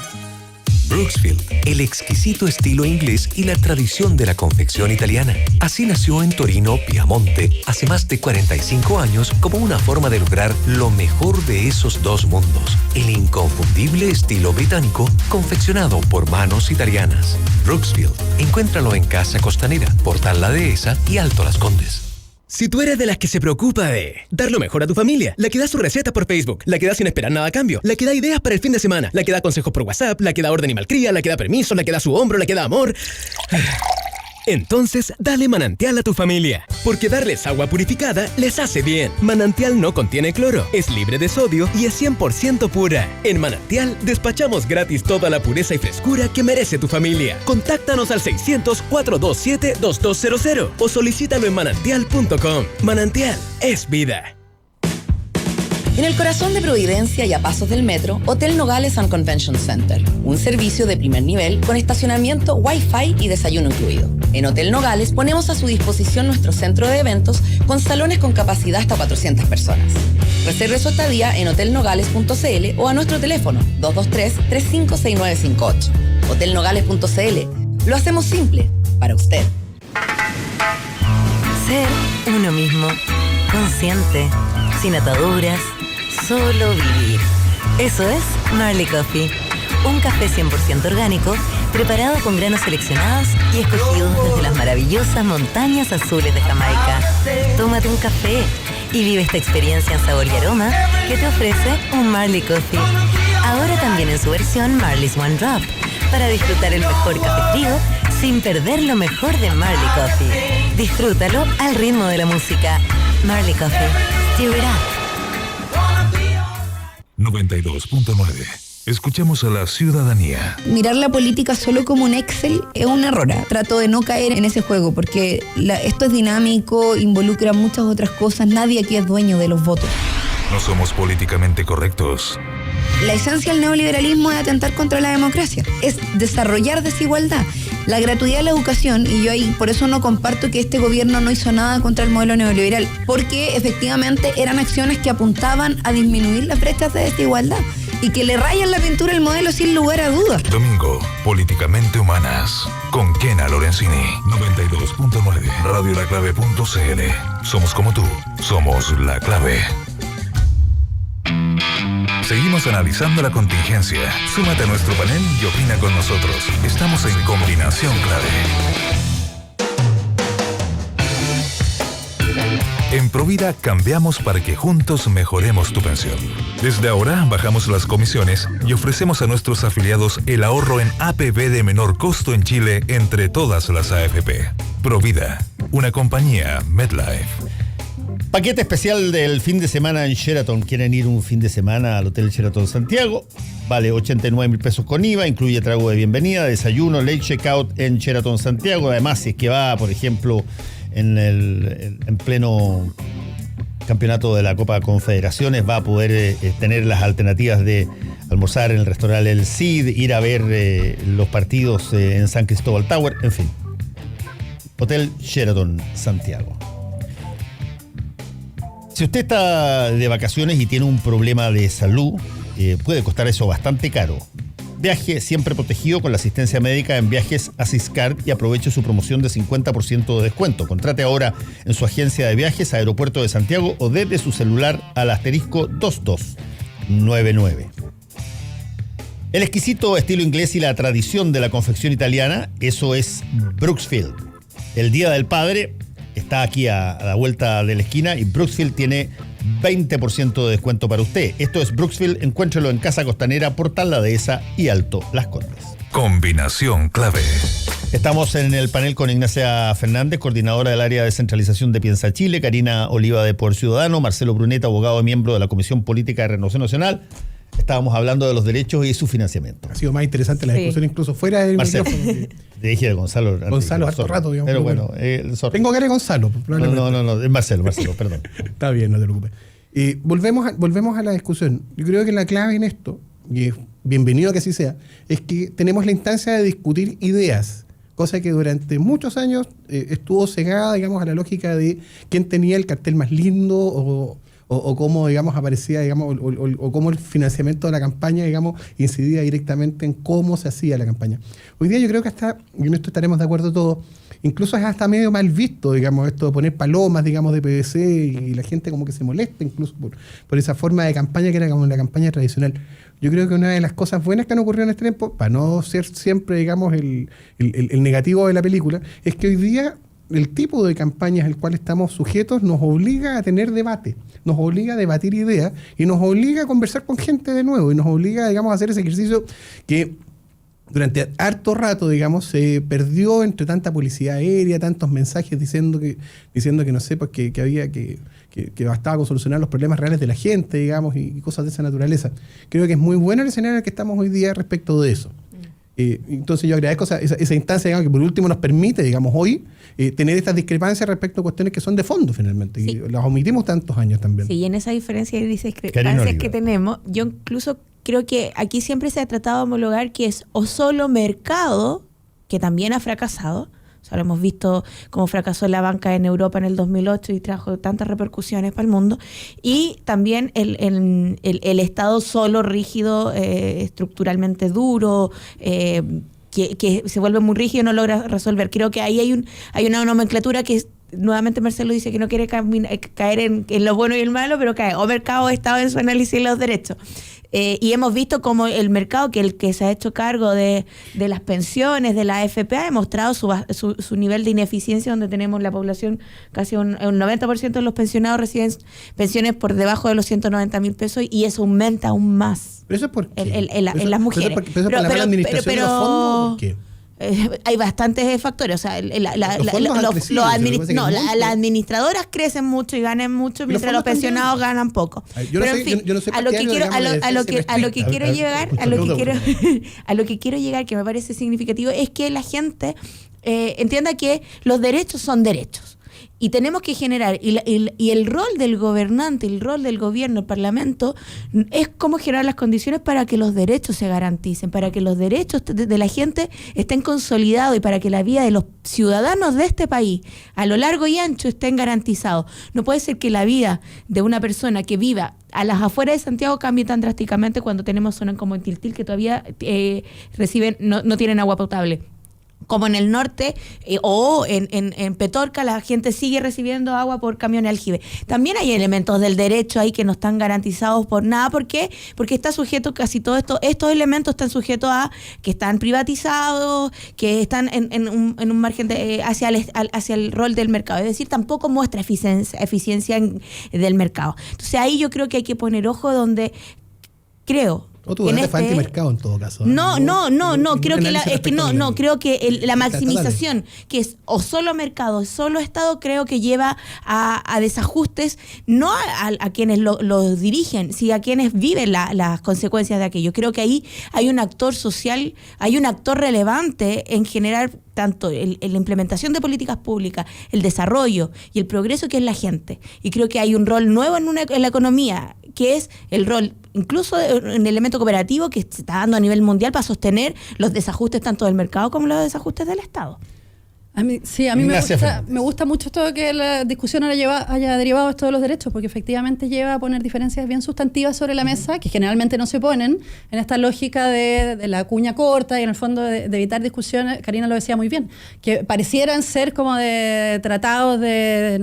Brooksfield, el exquisito estilo inglés y la tradición de la confección italiana. Así nació en Torino, Piamonte, hace más de 45 años como una forma de lograr lo mejor de esos dos mundos. El inconfundible estilo británico confeccionado por manos italianas. Brooksfield, encuéntralo en Casa Costanera, Portal La Dehesa y Alto Las Condes. Si tú eres de las que se preocupa de dar lo mejor a tu familia, la que da su receta por Facebook, la que da sin esperar nada a cambio, la que da ideas para el fin de semana, la que da consejos por WhatsApp, la que da orden y malcría, la que da permiso, la que da su hombro, la que da amor... Entonces, dale Manantial a tu familia, porque darles agua purificada les hace bien. Manantial no contiene cloro, es libre de sodio y es 100% pura. En Manantial despachamos gratis toda la pureza y frescura que merece tu familia. Contáctanos al 600-427-2200 o solicítalo en manantial.com. Manantial es vida. En el corazón de Providencia y a pasos del metro, Hotel Nogales and Convention Center. Un servicio de primer nivel con estacionamiento, Wi-Fi y desayuno incluido. En Hotel Nogales ponemos a su disposición nuestro centro de eventos con salones con capacidad hasta 400 personas. Reserve su estadía en hotelnogales.cl o a nuestro teléfono 223-356958. Hotelnogales.cl. Lo hacemos simple para usted. Ser uno mismo, consciente, sin ataduras, solo vivir. Eso es Marley Coffee. Un café 100% orgánico, preparado con granos seleccionados y escogidos desde las maravillosas montañas azules de Jamaica. Tómate un café y vive esta experiencia en sabor y aroma que te ofrece un Marley Coffee. Ahora también en su versión Marley's One Drop, para disfrutar el mejor café frío sin perder lo mejor de Marley Coffee. Disfrútalo al ritmo de la música. Marley Coffee. Stir it up. 92.9. Escuchamos a la ciudadanía. Mirar la política solo como un Excel es un error. Trato de no caer en ese juego porque esto es dinámico, involucra muchas otras cosas. Nadie aquí es dueño de los votos. No somos políticamente correctos. La esencia del neoliberalismo es atentar contra la democracia, es desarrollar desigualdad. La gratuidad de la educación, y yo ahí por eso no comparto que este gobierno no hizo nada contra el modelo neoliberal, porque efectivamente eran acciones que apuntaban a disminuir las brechas de desigualdad. y que le rayan la pintura al modelo sin lugar a dudas. Domingo, Políticamente Humanas, con Kena Lorenzini. 92.9, radiolaclave.cl. Somos como tú, somos La Clave. Seguimos analizando la contingencia. Súmate a nuestro panel y opina con nosotros. Estamos en Combinación Clave. En Provida cambiamos para que juntos mejoremos tu pensión. Desde ahora bajamos las comisiones y ofrecemos a nuestros afiliados el ahorro en APB de menor costo en Chile entre todas las AFP. Provida, una compañía MetLife. Paquete especial del fin de semana en Sheraton. ¿Quieren ir un fin de semana al Hotel Sheraton Santiago? Vale 89 mil pesos con IVA, incluye trago de bienvenida, desayuno, late checkout en Sheraton Santiago. Además, si es que va, por ejemplo, en pleno campeonato de la Copa Confederaciones, va a poder tener las alternativas de almorzar en el restaurante El Cid, ir a ver los partidos en San Cristóbal Tower, en fin. Hotel Sheraton Santiago. Si usted está de vacaciones y tiene un problema de salud, puede costar eso bastante caro. Viaje siempre protegido con la asistencia médica en Viajes Asiscard y aproveche su promoción de 50% de descuento. Contrate ahora en su agencia de viajes Aeropuerto de Santiago o desde su celular al asterisco 2299. El exquisito estilo inglés y la tradición de la confección italiana, eso es Brooksfield. El Día del Padre está aquí a la vuelta de la esquina y Brooksfield tiene 20% de descuento para usted. Esto es Brooksfield, encuéntralo en Casa Costanera, Portal La Dehesa y Alto Las Condes. Combinación Clave. Estamos en el panel con Ignacia Fernández, coordinadora del área de descentralización de Piensa Chile, Karina Oliva de Poder Ciudadano, Marcelo Bruneta, abogado y miembro de la Comisión Política de Renovación Nacional. Estábamos hablando de los derechos y su financiamiento. Ha sido más interesante la discusión incluso fuera del micrófono. Te dije de Gonzalo. Gonzalo, harto rato, digamos. Pero bueno, tengo cara de Gonzalo. No, es Marcelo, perdón. Está bien, no te preocupes. Volvemos a la discusión. Yo creo que la clave en esto, y es bienvenido que así sea, es que tenemos la instancia de discutir ideas, cosa que durante muchos años estuvo cegada, digamos, a la lógica de quién tenía el cartel más lindo o cómo, digamos, aparecía, digamos, o cómo el financiamiento de la campaña, digamos, incidía directamente en cómo se hacía la campaña. Hoy día yo creo que hasta, y en esto estaremos de acuerdo todos, incluso es hasta medio mal visto, digamos, esto de poner palomas, digamos, de PVC, y la gente como que se molesta incluso por esa forma de campaña que era como la campaña tradicional. Yo creo que una de las cosas buenas que han ocurrido en este tiempo, para no ser siempre, digamos, el negativo de la película, es que hoy día el tipo de campañas al cual estamos sujetos nos obliga a tener debate, nos obliga a debatir ideas y nos obliga a conversar con gente de nuevo y nos obliga, digamos, a hacer ese ejercicio que durante harto rato, digamos, se perdió entre tanta publicidad aérea, tantos mensajes diciendo que no sé, pues que había que bastaba con solucionar los problemas reales de la gente, digamos, y cosas de esa naturaleza. Creo que es muy bueno el escenario en el que estamos hoy día respecto de eso. Entonces yo agradezco esa instancia, digamos, que por último nos permite, digamos, hoy tener estas discrepancias respecto a cuestiones que son de fondo finalmente, sí. Y las omitimos tantos años también. Sí, y en esa diferencia y discrepancias que tenemos, yo incluso creo que aquí siempre se ha tratado de homologar que es o solo mercado, que también ha fracasado. O sea, lo hemos visto cómo fracasó la banca en Europa en el 2008 y trajo tantas repercusiones para el mundo. Y también el Estado solo, rígido, estructuralmente duro, que se vuelve muy rígido y no logra resolver. Creo que ahí hay una nomenclatura que nuevamente Marcelo dice que no quiere caer en lo bueno y el malo, pero cae o mercado o Estado en su análisis de los derechos. Y hemos visto como el mercado, que el que se ha hecho cargo de las pensiones, de la AFP, ha demostrado su nivel de ineficiencia, donde tenemos la población, casi un 90% de los pensionados reciben pensiones por debajo de los 190.000 pesos, y eso aumenta aún más. ¿Pero eso es por qué? En las mujeres. ¿Pero por la mala administración de los fondos? ¿Por qué? Hay bastantes factores, o sea, las administradoras crecen mucho y ganan mucho, mientras los pensionados ganan poco. Pero en fin, a lo que quiero llegar, que me parece significativo, es que la gente entienda que los derechos son derechos. Y tenemos que generar, y el rol del gobernante, el rol del gobierno, el parlamento, es cómo generar las condiciones para que los derechos se garanticen, para que los derechos de la gente estén consolidados y para que la vida de los ciudadanos de este país, a lo largo y ancho, estén garantizados. No puede ser que la vida de una persona que viva a las afueras de Santiago cambie tan drásticamente cuando tenemos zonas como en Tiltil que todavía no tienen agua potable. Como en el norte o en Petorca, la gente sigue recibiendo agua por camiones aljibe. También hay elementos del derecho ahí que no están garantizados por nada. ¿Por qué? Porque está sujeto casi todo esto. Estos elementos están sujetos a que están privatizados, que están en un margen hacia el rol del mercado. Es decir, tampoco muestra eficiencia del mercado. Entonces ahí yo creo que hay que poner ojo donde creo... O tú eres antimercado en todo caso. No, creo que la maximización, que es o solo mercado, solo Estado, creo que lleva a desajustes, no a quienes lo dirigen, sino a quienes viven las consecuencias de aquello. Creo que ahí hay un actor social, hay un actor relevante en generar tanto la implementación de políticas públicas, el desarrollo y el progreso, que es la gente. Y creo que hay un rol nuevo en la economía, que es el rol incluso en el elemento cooperativo que se está dando a nivel mundial para sostener los desajustes tanto del mercado como los desajustes del Estado. A mí me gusta mucho esto que la discusión haya derivado esto de los derechos, porque efectivamente lleva a poner diferencias bien sustantivas sobre la mesa, que generalmente no se ponen en esta lógica de la cuña corta y en el fondo de evitar discusiones. Karina lo decía muy bien, que parecieran ser como de tratados de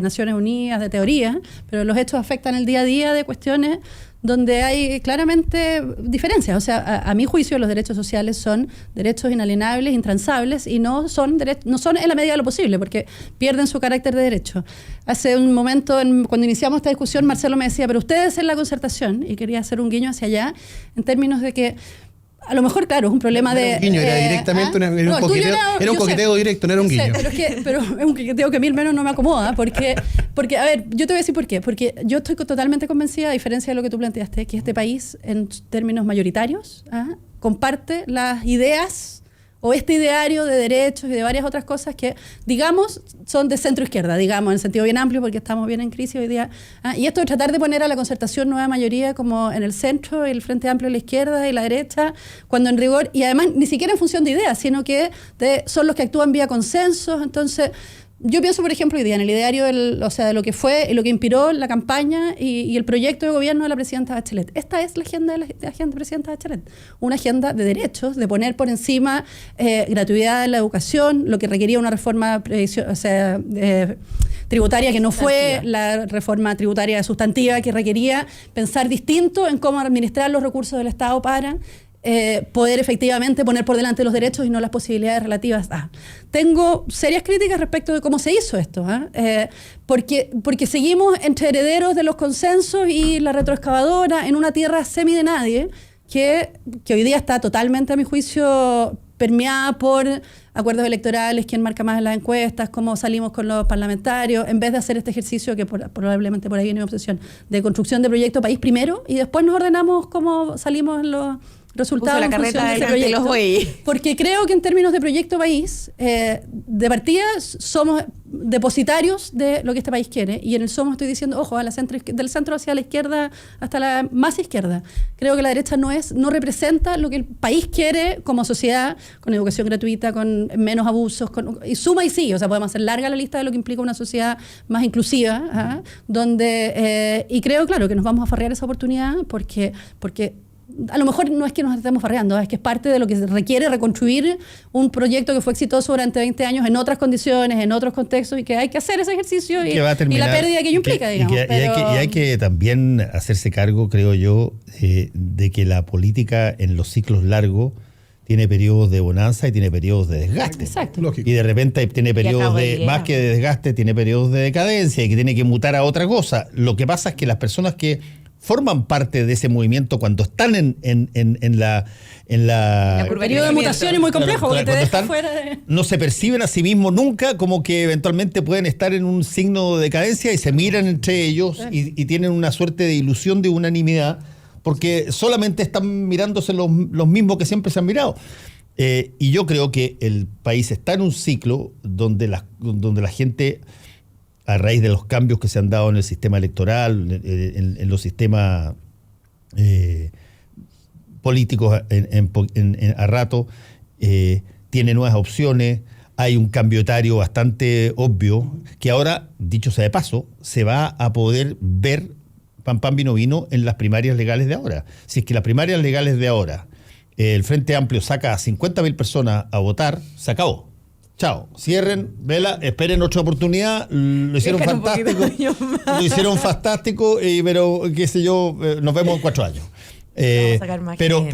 Naciones Unidas, de teoría, pero los hechos afectan el día a día de cuestiones donde hay claramente diferencias. O sea, a mi juicio los derechos sociales son derechos inalienables, intransables, y no son en la medida de lo posible, porque pierden su carácter de derecho. Hace un momento, cuando iniciamos esta discusión, Marcelo me decía, pero ustedes en la concertación, y quería hacer un guiño hacia allá, en términos de que a lo mejor, claro, es un problema de... Un guiño, era directamente era un coqueteo directo, no era un guiño. Pero es un coqueteo que a mí al menos no me acomoda, porque, a ver, yo te voy a decir por qué. Porque yo estoy totalmente convencida, a diferencia de lo que tú planteaste, que este país, en términos mayoritarios, comparte las ideas o este ideario de derechos y de varias otras cosas que, digamos, son de centro-izquierda, digamos, en sentido bien amplio, porque estamos bien en crisis hoy día. Y esto de tratar de poner a la concertación nueva mayoría como en el centro, el Frente Amplio a la izquierda y la derecha, cuando en rigor, y además ni siquiera en función de ideas, sino que son los que actúan vía consensos. Entonces, yo pienso, por ejemplo, hoy día en el ideario de lo que fue y lo que inspiró la campaña y el proyecto de gobierno de la presidenta Bachelet. Esta es la agenda de la presidenta Bachelet. Una agenda de derechos, de poner por encima gratuidad en la educación, lo que requería una reforma tributaria que no fue la reforma tributaria sustantiva que requería pensar distinto en cómo administrar los recursos del Estado para poder efectivamente poner por delante los derechos y no las posibilidades relativas a. Tengo serias críticas respecto de cómo se hizo esto, porque seguimos entre herederos de los consensos y la retroexcavadora en una tierra semi de nadie que hoy día está totalmente, a mi juicio, permeada por acuerdos electorales, quién marca más en las encuestas, cómo salimos con los parlamentarios, en vez de hacer este ejercicio que probablemente por ahí viene mi obsesión, de construcción de proyecto país primero y después nos ordenamos cómo salimos en los resultados la carreta de proyecto, porque creo que en términos de proyecto país, de partida somos depositarios de lo que este país quiere, y en el somos estoy diciendo, ojo, del centro hacia la izquierda hasta la más izquierda. Creo que la derecha no representa lo que el país quiere como sociedad, con educación gratuita, con menos abusos, y suma y sigue. O sea, podemos hacer larga la lista de lo que implica una sociedad más inclusiva, donde y creo, claro, que nos vamos a farrear esa oportunidad porque a lo mejor no es que nos estemos farreando, es que es parte de lo que requiere reconstruir un proyecto que fue exitoso durante 20 años en otras condiciones, en otros contextos, y que hay que hacer ese ejercicio y la pérdida que ello implica, digamos. Y hay que también hacerse cargo, creo yo, de que la política en los ciclos largos tiene periodos de bonanza y tiene periodos de desgaste. Exacto. Y de repente tiene periodos más que de desgaste, tiene periodos de decadencia y que tiene que mutar a otra cosa. Lo que pasa es que las personas que forman parte de ese movimiento cuando están en la periodo de mutación es muy complejo, porque te deja fuera no se perciben a sí mismos nunca, como que eventualmente pueden estar en un signo de decadencia y se miran entre ellos y tienen una suerte de ilusión de unanimidad porque solamente están mirándose los mismos que siempre se han mirado. Y yo creo que el país está en un ciclo donde la gente a raíz de los cambios que se han dado en el sistema electoral, en los sistemas políticos a rato, tiene nuevas opciones. Hay un cambio etario bastante obvio que ahora, dicho sea de paso, se va a poder ver pan vino vino en las primarias legales de ahora. Si es que las primarias legales de ahora el Frente Amplio saca a 50.000 personas a votar, se acabó. Chao, cierren, vela, esperen otra oportunidad, lo hicieron fantástico, pero qué sé yo, nos vemos en 4 años. Pero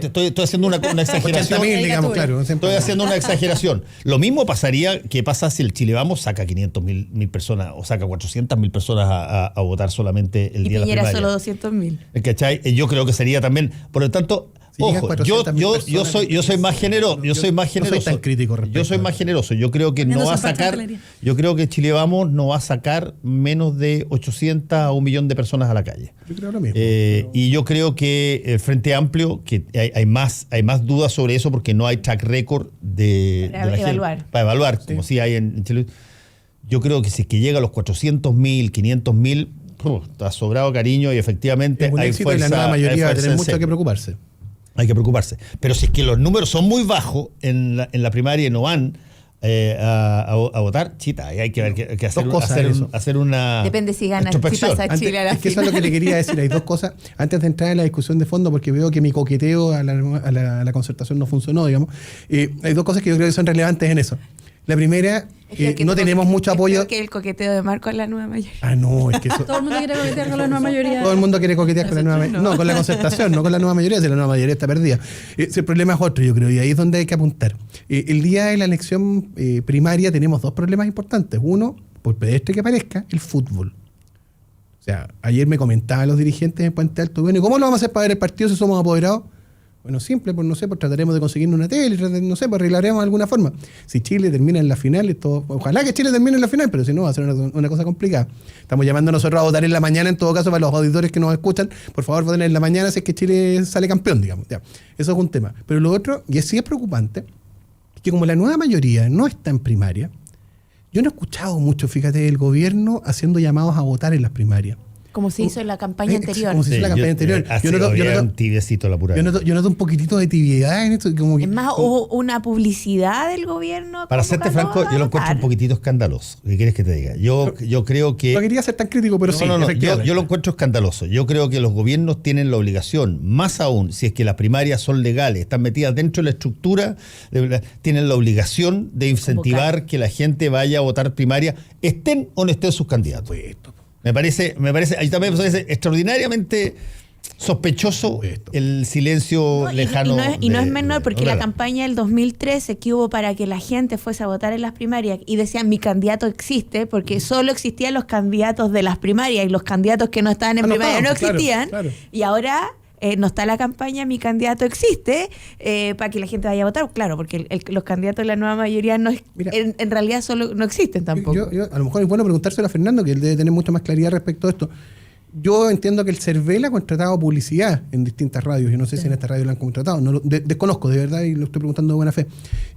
estoy haciendo una exageración. Estoy haciendo una exageración. Lo mismo pasaría que pasa si el Chile Vamos saca 500.000 personas o saca 400.000 personas a votar solamente el día de la primaria. Y Piñera solo 200.000. ¿Cachai? Yo creo que sería también, por lo tanto, ojo, yo soy más generoso. Yo soy más generoso. No soy tan crítico respecto. Yo soy más generoso. Yo creo que no va a sacar. Yo creo que Chile Vamos no va a sacar menos de 800 a 1 millón de personas a la calle. Yo creo lo mismo. Y yo creo que el Frente Amplio, que hay más dudas sobre eso porque no hay track record de la evaluar. Gente, para evaluar, sí. Como si hay en Chile. Yo creo que si es que llega a los 400.000, 500.000, está sobrado cariño y efectivamente hay fuerza. La nueva mayoría va a tener mucho que preocuparse. Hay que preocuparse. Pero si es que los números son muy bajos en la primaria y no van a votar, chita, hay que ver que hacer una. Depende si gana, si pasa Chile a la final. Es que eso es lo que le quería decir. Hay 2 cosas. Antes de entrar en la discusión de fondo, porque veo que mi coqueteo a la concertación no funcionó, digamos. Hay 2 cosas que yo creo que son relevantes en eso. La primera, no tenemos mucho apoyo. Creo que el coqueteo de Marco es la nueva mayoría. No, es que eso. Todo el mundo quiere coquetear con la nueva mayoría. Todo el mundo quiere coquetear con la nueva mayoría. No, con la concertación, no con la nueva mayoría, si la nueva mayoría está perdida. El problema es otro, yo creo, y ahí es donde hay que apuntar. El día de la elección primaria tenemos 2 problemas importantes. Uno, por pedestre que parezca, el fútbol. O sea, ayer me comentaban los dirigentes en Puente Alto, bueno, ¿y cómo lo vamos a hacer para ver el partido si somos apoderados? Bueno, simple, pues no sé, pues trataremos de conseguir una tele, no sé, pues arreglaremos de alguna forma. Si Chile termina en la final, ojalá que Chile termine en la final, pero si no va a ser una cosa complicada. Estamos llamando nosotros a votar en la mañana, en todo caso, para los auditores que nos escuchan, por favor voten en la mañana si es que Chile sale campeón, digamos. Ya, eso es un tema. Pero lo otro, y sí es preocupante, es que como la nueva mayoría no está en primaria, yo no he escuchado mucho, fíjate, del gobierno haciendo llamados a votar en las primarias. Como se hizo en la campaña anterior. Como se hizo en la campaña anterior. Yo noto un poquitito de tibiedad en esto. Como que, es más, hubo una publicidad del gobierno. Para serte franco, yo lo encuentro un poquitito escandaloso. ¿Qué quieres que te diga? Yo creo que. No quería ser tan crítico, pero sí. Yo lo encuentro escandaloso. Yo creo que los gobiernos tienen la obligación, más aún, si es que las primarias son legales, están metidas dentro de la estructura, tienen la obligación de incentivar que la gente vaya a votar primaria, estén o no estén sus candidatos. Me parece, ahí también me parece extraordinariamente sospechoso el silencio lejano. Y no es menor, porque la campaña del 2013 que hubo para que la gente fuese a votar en las primarias y decían mi candidato existe, porque solo existían los candidatos de las primarias y los candidatos que no estaban en primaria no existían. Claro. Y ahora no está la campaña mi candidato existe para que la gente vaya a votar. Claro, porque los candidatos de la nueva mayoría no en realidad solo no existen tampoco. Yo, a lo mejor es bueno preguntárselo a Fernando, que él debe tener mucha más claridad respecto a esto. Yo entiendo que el Cervel ha contratado publicidad en distintas radios. Yo no sé si en esta radio lo han contratado. No, desconozco, de verdad, y lo estoy preguntando de buena fe.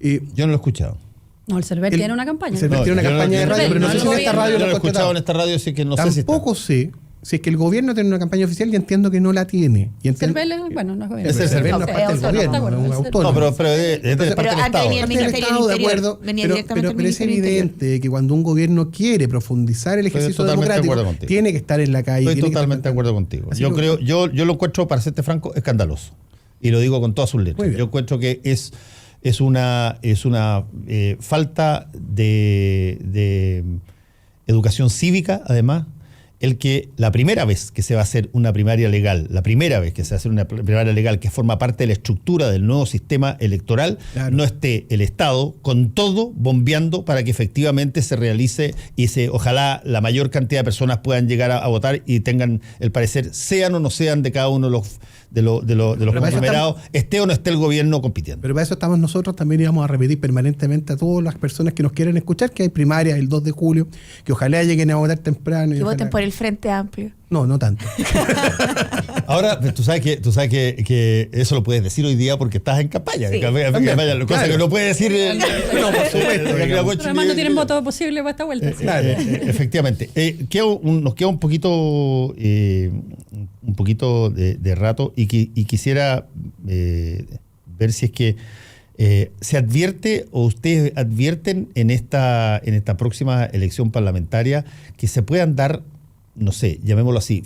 Yo no lo he escuchado. No, el Cervel tiene una campaña. El Cervel tiene una campaña de radio, pero no sé si en esta radio lo han escuchado en esta radio, así que no sé si tampoco sé. Si es que el gobierno tiene una campaña oficial, ya entiendo que no la tiene. Cervel, bueno, no es gobierno. Ese Cervel no es parte del gobierno, es un autónomo. No, pero es parte del Estado. De acuerdo, pero es evidente que cuando un gobierno quiere profundizar el ejercicio democrático, tiene que estar en la calle. Estoy totalmente de acuerdo contigo. Yo lo encuentro, para serte franco, escandaloso. Y lo digo con todas sus letras. Yo encuentro que es una falta de educación cívica, además, el que la primera vez que se va a hacer una primaria legal, que forma parte de la estructura del nuevo sistema electoral, no esté el Estado con todo bombeando para que efectivamente se realice y ojalá la mayor cantidad de personas puedan llegar a votar y tengan el parecer, sean o no sean de cada uno de los conglomerados, esté o no esté el gobierno compitiendo. Pero para eso estamos nosotros, también íbamos a repetir permanentemente a todas las personas que nos quieren escuchar que hay primarias el 2 de julio, que ojalá lleguen a votar temprano. Que voten por el Frente Amplio. No tanto. Ahora, tú sabes que eso lo puedes decir hoy día porque estás en campaña. Sí. Cosa que no puedes decir. No, por supuesto. Además no tienen voto posible para esta vuelta. Claro. Efectivamente. Nos queda un poquito de rato y quisiera ver si es que se advierte o ustedes advierten en esta próxima elección parlamentaria que se puedan dar, no sé, llamémoslo así,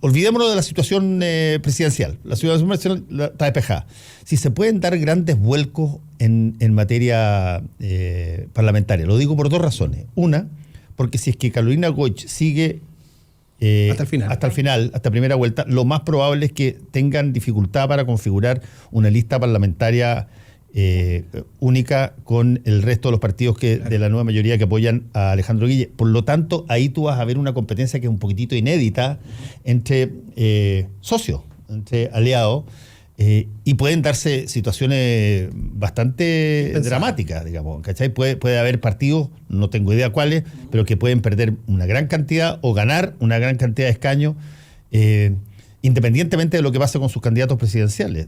olvidémonos de la situación presidencial. La situación presidencial está despejada. Si se pueden dar grandes vuelcos en materia parlamentaria. Lo digo por dos razones. Una, porque si es que Carolina Goich sigue hasta el final, hasta primera vuelta, lo más probable es que tengan dificultad para configurar una lista parlamentaria única con el resto de los partidos de la nueva mayoría que apoyan a Alejandro Guille. Por lo tanto, ahí tú vas a ver una competencia que es un poquitito inédita entre socios, entre aliados, y pueden darse situaciones bastante dramáticas, digamos, ¿cachai? Puede haber partidos, no tengo idea cuáles, pero que pueden perder una gran cantidad o ganar una gran cantidad de escaños, independientemente de lo que pase con sus candidatos presidenciales.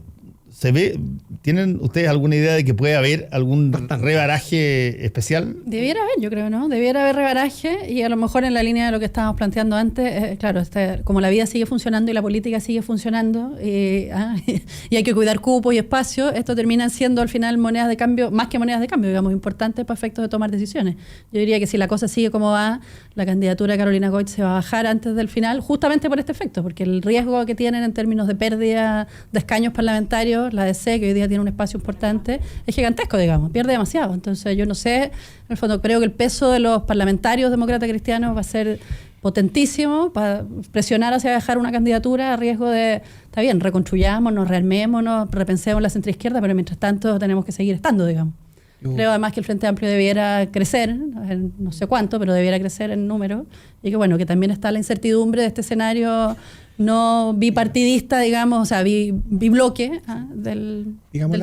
¿Tienen ustedes alguna idea de que puede haber algún rebaraje especial? Debiera haber, yo creo, ¿no? Debiera haber rebaraje y a lo mejor en la línea de lo que estábamos planteando antes, claro, como la vida sigue funcionando y la política sigue funcionando y hay que cuidar cupos y espacios, esto termina siendo al final monedas de cambio, más que monedas de cambio, digamos, importantes para efectos de tomar decisiones. Yo diría que si la cosa sigue como va, la candidatura de Carolina Goich se va a bajar antes del final, justamente por este efecto, porque el riesgo que tienen en términos de pérdida de escaños parlamentarios, la DC, que hoy día tiene un espacio importante, es gigantesco, digamos, pierde demasiado. Entonces yo no sé, en el fondo creo que el peso de los parlamentarios demócratas cristianos va a ser potentísimo para presionar hacia dejar una candidatura a riesgo de, está bien, reconstruyámonos, rearmémonos, repensemos la centroizquierda, pero mientras tanto tenemos que seguir estando, digamos. Creo además que el Frente Amplio debiera crecer, no sé cuánto, pero debiera crecer en número, y que bueno, que también está la incertidumbre de este escenario no bipartidista, digamos, o sea, bibloque del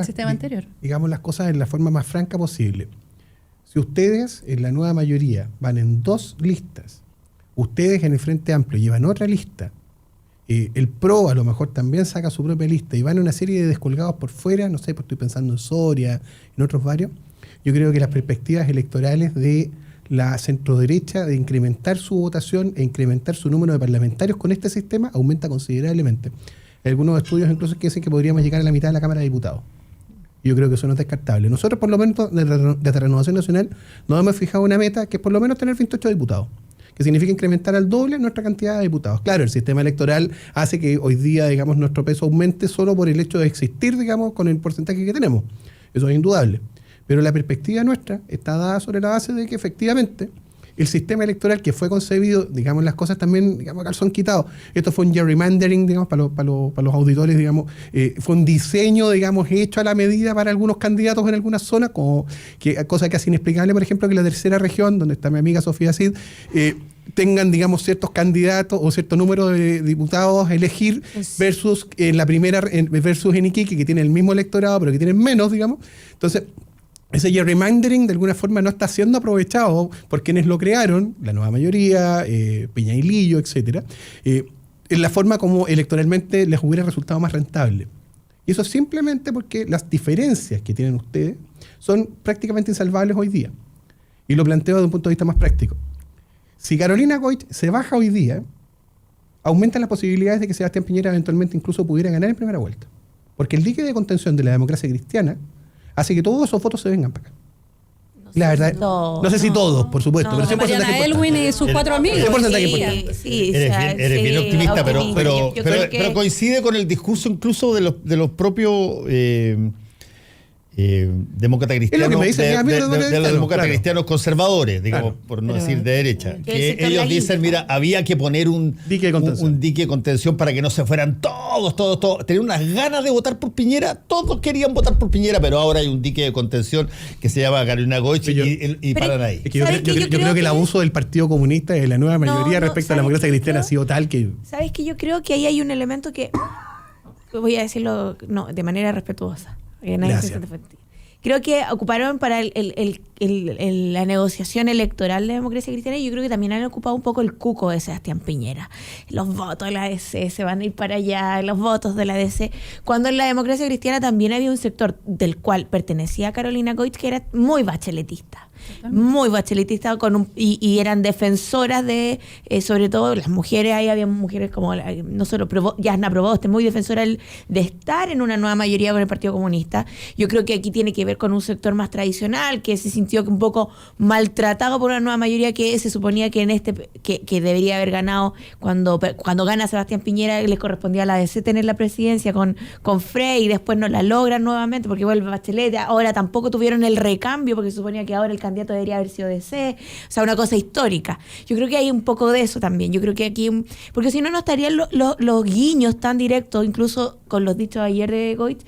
sistema anterior. Digamos las cosas en la forma más franca posible. Si ustedes en la nueva mayoría van en 2 listas, ustedes en el Frente Amplio llevan otra lista, el PRO a lo mejor también saca su propia lista y van a una serie de descolgados por fuera, no sé, pues estoy pensando en Soria, en otros varios, yo creo que las perspectivas electorales de la centroderecha de incrementar su votación e incrementar su número de parlamentarios con este sistema aumenta considerablemente. Hay algunos estudios incluso que dicen que podríamos llegar a la mitad de la Cámara de Diputados. Yo creo que eso no es descartable. Nosotros, por lo menos, desde Renovación Nacional, nos hemos fijado una meta que es por lo menos tener 28 diputados, que significa incrementar al doble nuestra cantidad de diputados. Claro, el sistema electoral hace que hoy día, digamos, nuestro peso aumente solo por el hecho de existir, digamos, con el porcentaje que tenemos. Eso es indudable. Pero la perspectiva nuestra está dada sobre la base de que efectivamente el sistema electoral que fue concebido, digamos, las cosas también, digamos, calzón quitado. Esto fue un gerrymandering, digamos, para los auditores, digamos, fue un diseño, digamos, hecho a la medida para algunos candidatos en algunas zonas, cosa que hace inexplicable, por ejemplo, que la tercera región, donde está mi amiga Sofía Cid, tengan, digamos, ciertos candidatos o cierto número de diputados a elegir versus en la primera, versus en Iquique, que tiene el mismo electorado, pero que tienen menos, digamos. Entonces, ese gerrymandering de alguna forma no está siendo aprovechado por quienes lo crearon, la nueva mayoría, Peña y Lillo, etcétera, en la forma como electoralmente les hubiera resultado más rentable. Y eso simplemente porque las diferencias que tienen ustedes son prácticamente insalvables hoy día. Y lo planteo desde un punto de vista más práctico. Si Carolina Goich se baja hoy día, aumentan las posibilidades de que Sebastián Piñera eventualmente incluso pudiera ganar en primera vuelta. Porque el dique de contención de la democracia cristiana hace que todos esos votos se vengan para acá. La verdad, no sé si todos, por supuesto, pero pero Mariana Elwin y sus 4 amigos. Eres bien optimista, pero coincide con el discurso incluso de los propios demócratas cristianos, de los demócratas cristianos conservadores, digamos, por no decir de derecha, que ellos dicen, mira, había que poner un dique de contención para que no se fueran todos, tenían unas ganas de votar por Piñera, todos querían votar por Piñera, pero ahora hay un dique de contención que se llama Carolina Goich y paran ahí. Yo creo que el abuso del Partido Comunista y de la nueva mayoría respecto a la democracia cristiana ha sido tal que... ¿Sabes que yo creo que ahí hay un elemento que... voy a decirlo de manera respetuosa. Creo que ocuparon para la negociación electoral de Democracia Cristiana, y yo creo que también han ocupado un poco el cuco de Sebastián Piñera. Los votos de la ADC se van a ir para allá, los votos de la ADC. Cuando en la Democracia Cristiana también había un sector del cual pertenecía Carolina Goich que era muy bacheletista. Muy bacheletista y eran defensoras de, sobre todo las mujeres. Ahí había mujeres como no solo Yasna Proboste, muy defensora de estar en una nueva mayoría con el Partido Comunista. Yo creo que aquí tiene que ver con un sector más tradicional que se sintió un poco maltratado por una nueva mayoría que se suponía que que debería haber ganado cuando gana Sebastián Piñera, les correspondía a la ADC tener la presidencia con Frey, y después no la logran nuevamente porque vuelve Bachelet. Ahora tampoco tuvieron el recambio porque se suponía que ahora el candidato debería haber sido DC, o sea, una cosa histórica. Yo creo que hay un poco de eso también. Yo creo que aquí, porque si no, no estarían los guiños tan directos, incluso con los dichos ayer de Goich,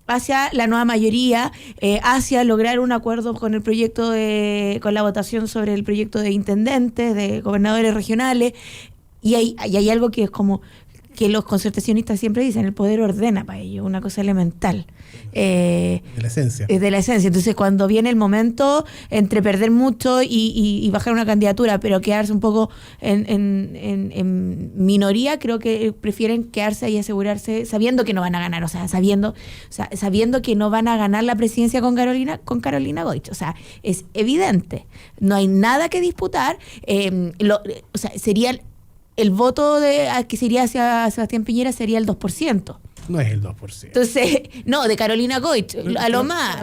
hacia la nueva mayoría, hacia lograr un acuerdo con el proyecto con la votación sobre el proyecto de intendentes, de gobernadores regionales, y hay algo que es como que los concertacionistas siempre dicen, el poder ordena para ellos, una cosa elemental. De la esencia. De la esencia. Entonces, cuando viene el momento entre perder mucho y bajar una candidatura, pero quedarse un poco en minoría, creo que prefieren quedarse y asegurarse, sabiendo que no van a ganar, sabiendo que no van a ganar la presidencia con Carolina Goich. O sea, es evidente. No hay nada que disputar. Sería el voto que sería hacia Sebastián Piñera sería el 2%. No es el 2%. Entonces, no, de Carolina Goich, a lo más.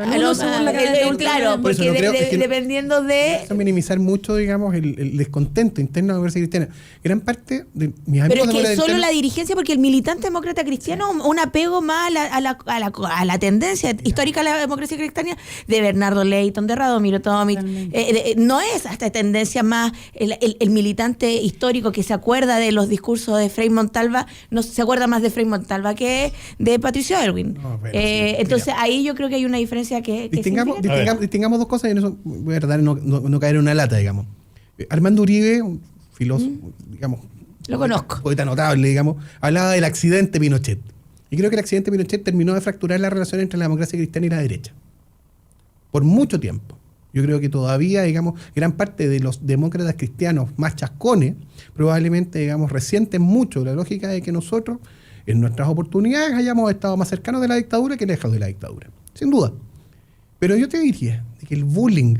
Claro, porque dependiendo de... Eso minimizar mucho, digamos, el descontento interno de la Democracia Cristiana. Gran parte de mis amigos... Pero es que solo la dirigencia, porque el militante demócrata cristiano, un apego más a la tendencia histórica de la Democracia Cristiana de Bernardo Leyton, de Radomiro Tomic. No es hasta tendencia más el militante histórico que se acuerda de los discursos de Frei Montalva, no se acuerda más de Frei Montalva que de Patricio Aylwin. Entonces ahí yo creo que hay una diferencia que distingamos dos cosas, y en eso voy a tratar de no caer en una lata, digamos. Armando Uribe, un filósofo, digamos, lo conozco, poeta notable, digamos, hablaba del accidente Pinochet. Y creo que el accidente Pinochet terminó de fracturar la relación entre la Democracia Cristiana y la derecha. Por mucho tiempo. Yo creo que todavía, digamos, gran parte de los demócratas cristianos más chascones probablemente, digamos, resienten mucho la lógica de que nosotros en nuestras oportunidades hayamos estado más cercanos de la dictadura que lejos de la dictadura, sin duda. Pero yo te diría que el bullying,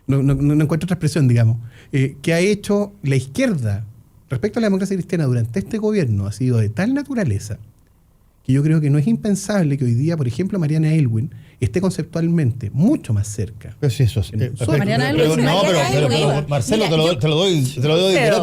no encuentro otra expresión, digamos, que ha hecho la izquierda respecto a la Democracia Cristiana durante este gobierno ha sido de tal naturaleza que yo creo que no es impensable que hoy día, por ejemplo, Mariana Aylwin esté conceptualmente mucho más cerca. Pero si eso es... Mariana Aylwin. Pero Marcelo, te lo doy.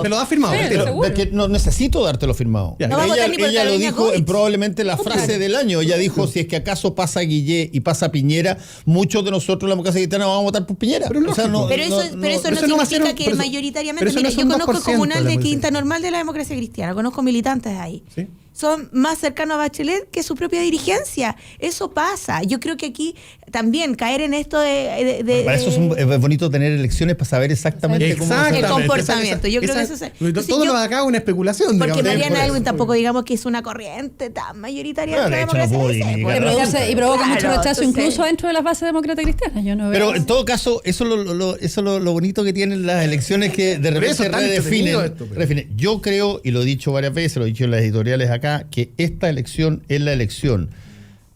Me lo da firmado. Es que no necesito dártelo firmado. Ella lo dijo en probablemente la frase del año. Ella dijo, si es que acaso pasa Guillé y pasa Piñera, muchos de nosotros, la Democracia Cristiana, vamos a votar por Piñera. Pero eso no significa que mayoritariamente... Mira, yo conozco el comunal de Quinta Normal de la Democracia Cristiana, conozco militantes ahí. ¿Sí? Son más cercanos a Bachelet que su propia dirigencia. Eso pasa. Yo creo que aquí también caer en esto para eso es bonito tener elecciones para saber exactamente cómo es el comportamiento. Yo creo que eso es... Todo lo de acá es una especulación. Porque Mariana Aylwin tampoco digamos que es una corriente tan mayoritaria. Y provoca mucho rechazo incluso dentro de las bases demócratas cristianas. Pero en todo caso, eso es lo bonito que tienen las elecciones, que de repente se redefinen. Yo creo, y lo he dicho varias veces, lo he dicho en las editoriales acá, que esta elección es la elección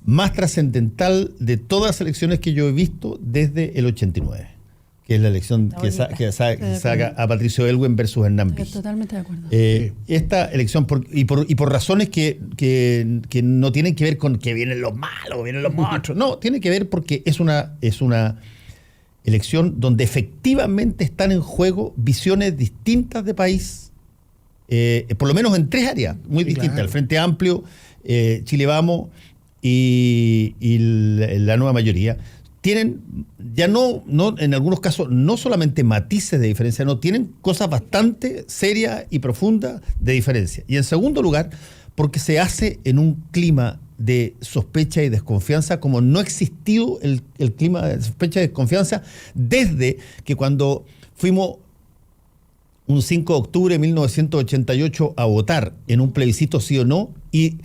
más trascendental de todas las elecciones que yo he visto desde el 89, que es la elección que saca a Patricio Aylwin versus Hernán Bich. Totalmente de acuerdo. Esta elección, por razones que no tienen que ver con que vienen los malos, vienen los monstruos, no, tiene que ver porque es una elección donde efectivamente están en juego visiones distintas de país, por lo menos en tres áreas muy distintas: claro. El Frente Amplio, Chile Vamos y la nueva mayoría. Tienen ya no en algunos casos no solamente matices de diferencia, no, tienen cosas bastante serias y profundas de diferencia. Y en segundo lugar, porque se hace en un clima de sospecha y desconfianza como no ha existido el clima de sospecha y desconfianza desde que cuando fuimos un 5 de octubre de 1988 a votar en un plebiscito sí o no, y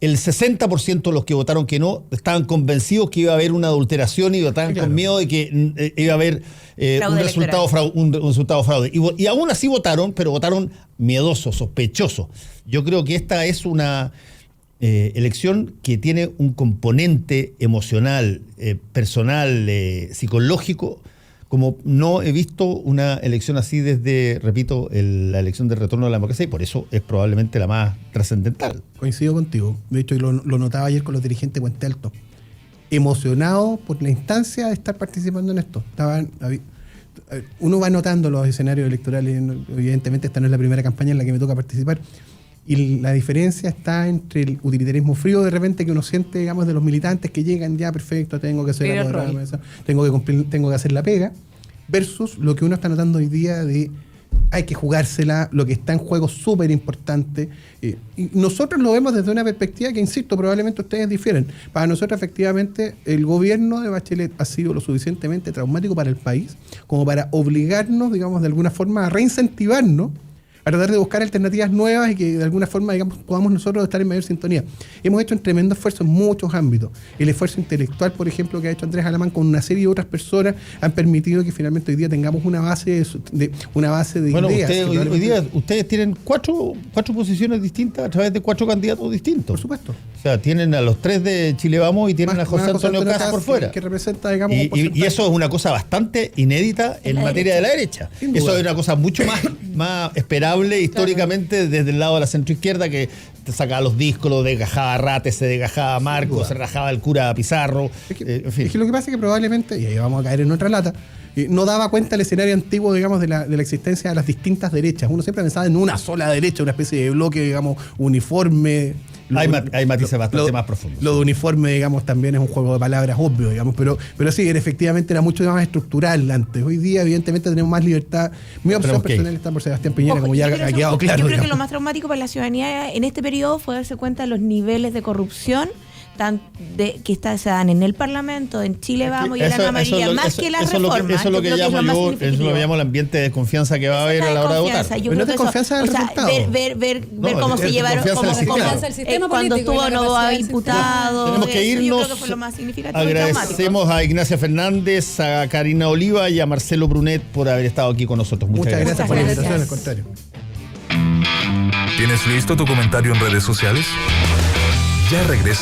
el 60% de los que votaron que no estaban convencidos que iba a haber una adulteración y votaban con miedo de que iba a haber un resultado fraude. Y aún así votaron, pero votaron miedosos, sospechosos. Yo creo que esta es una elección que tiene un componente emocional, personal, psicológico, como no he visto una elección así desde, repito, la elección del retorno de la democracia, y por eso es probablemente la más trascendental. Coincido contigo. De hecho, lo notaba ayer con los dirigentes de Puente Alto. Emocionados por la instancia de estar participando en esto. Uno va notando los escenarios electorales. Evidentemente, esta no es la primera campaña en la que me toca participar. Y la diferencia está entre el utilitarismo frío de repente que uno siente, digamos, de los militantes que llegan ya, perfecto, tengo que hacer tengo que cumplir, tengo que hacer la pega, versus lo que uno está notando hoy día de hay que jugársela, lo que está en juego es súper importante. Y nosotros lo vemos desde una perspectiva que, insisto, probablemente ustedes difieren. Para nosotros, efectivamente, el gobierno de Bachelet ha sido lo suficientemente traumático para el país como para obligarnos, digamos, de alguna forma a reincentivarnos a tratar de buscar alternativas nuevas y que de alguna forma, digamos, podamos nosotros estar en mayor sintonía. Hemos hecho un tremendo esfuerzo en muchos ámbitos. El esfuerzo intelectual, por ejemplo, que ha hecho Andrés Alamán con una serie de otras personas han permitido que finalmente hoy día tengamos una base de ideas. Hoy día ustedes tienen cuatro posiciones distintas a través de 4 candidatos distintos. Por supuesto. O sea, tienen a los 3 de Chile Vamos y tienen a José Antonio Caz por fuera. Que representa, digamos, y eso es una cosa bastante inédita en materia de la derecha. Eso es una cosa mucho más esperable históricamente desde el lado de la centroizquierda, que te sacaba los discos, lo desgajaba Rate, se desgajaba Marcos, se rajaba el cura Pizarro. En fin. Es que lo que pasa es que probablemente, y ahí vamos a caer en otra lata, no daba cuenta el escenario antiguo, digamos, de la existencia de las distintas derechas. Uno siempre pensaba en una sola derecha, una especie de bloque, digamos, uniforme. Hay matices bastante más profundos. Lo de uniforme, digamos, también es un juego de palabras obvio, digamos, pero sí, efectivamente era mucho más estructural antes. Hoy día, evidentemente, tenemos más libertad. Mi opción personal está por Sebastián Piñera, como ya ha quedado claro. Yo creo que lo más traumático para la ciudadanía en este periodo fue darse cuenta de los niveles de corrupción que se dan en el Parlamento, en Chile Vamos y en la Camarilla, más que las reformas. Eso es lo que llamo el ambiente de desconfianza que va a haber a la hora de votar. Pero no es desconfianza del resultado. Ver cómo se llevaron, cuando estuvo nuevo imputado. Tenemos que irnos. Yo creo que fue lo más significativo. Agradecemos a Ignacia Fernández, a Karina Oliva y a Marcelo Brunet por haber estado aquí con nosotros. Muchas gracias por la invitación, al contrario. ¿Tienes listo tu comentario en redes sociales? Ya regresa.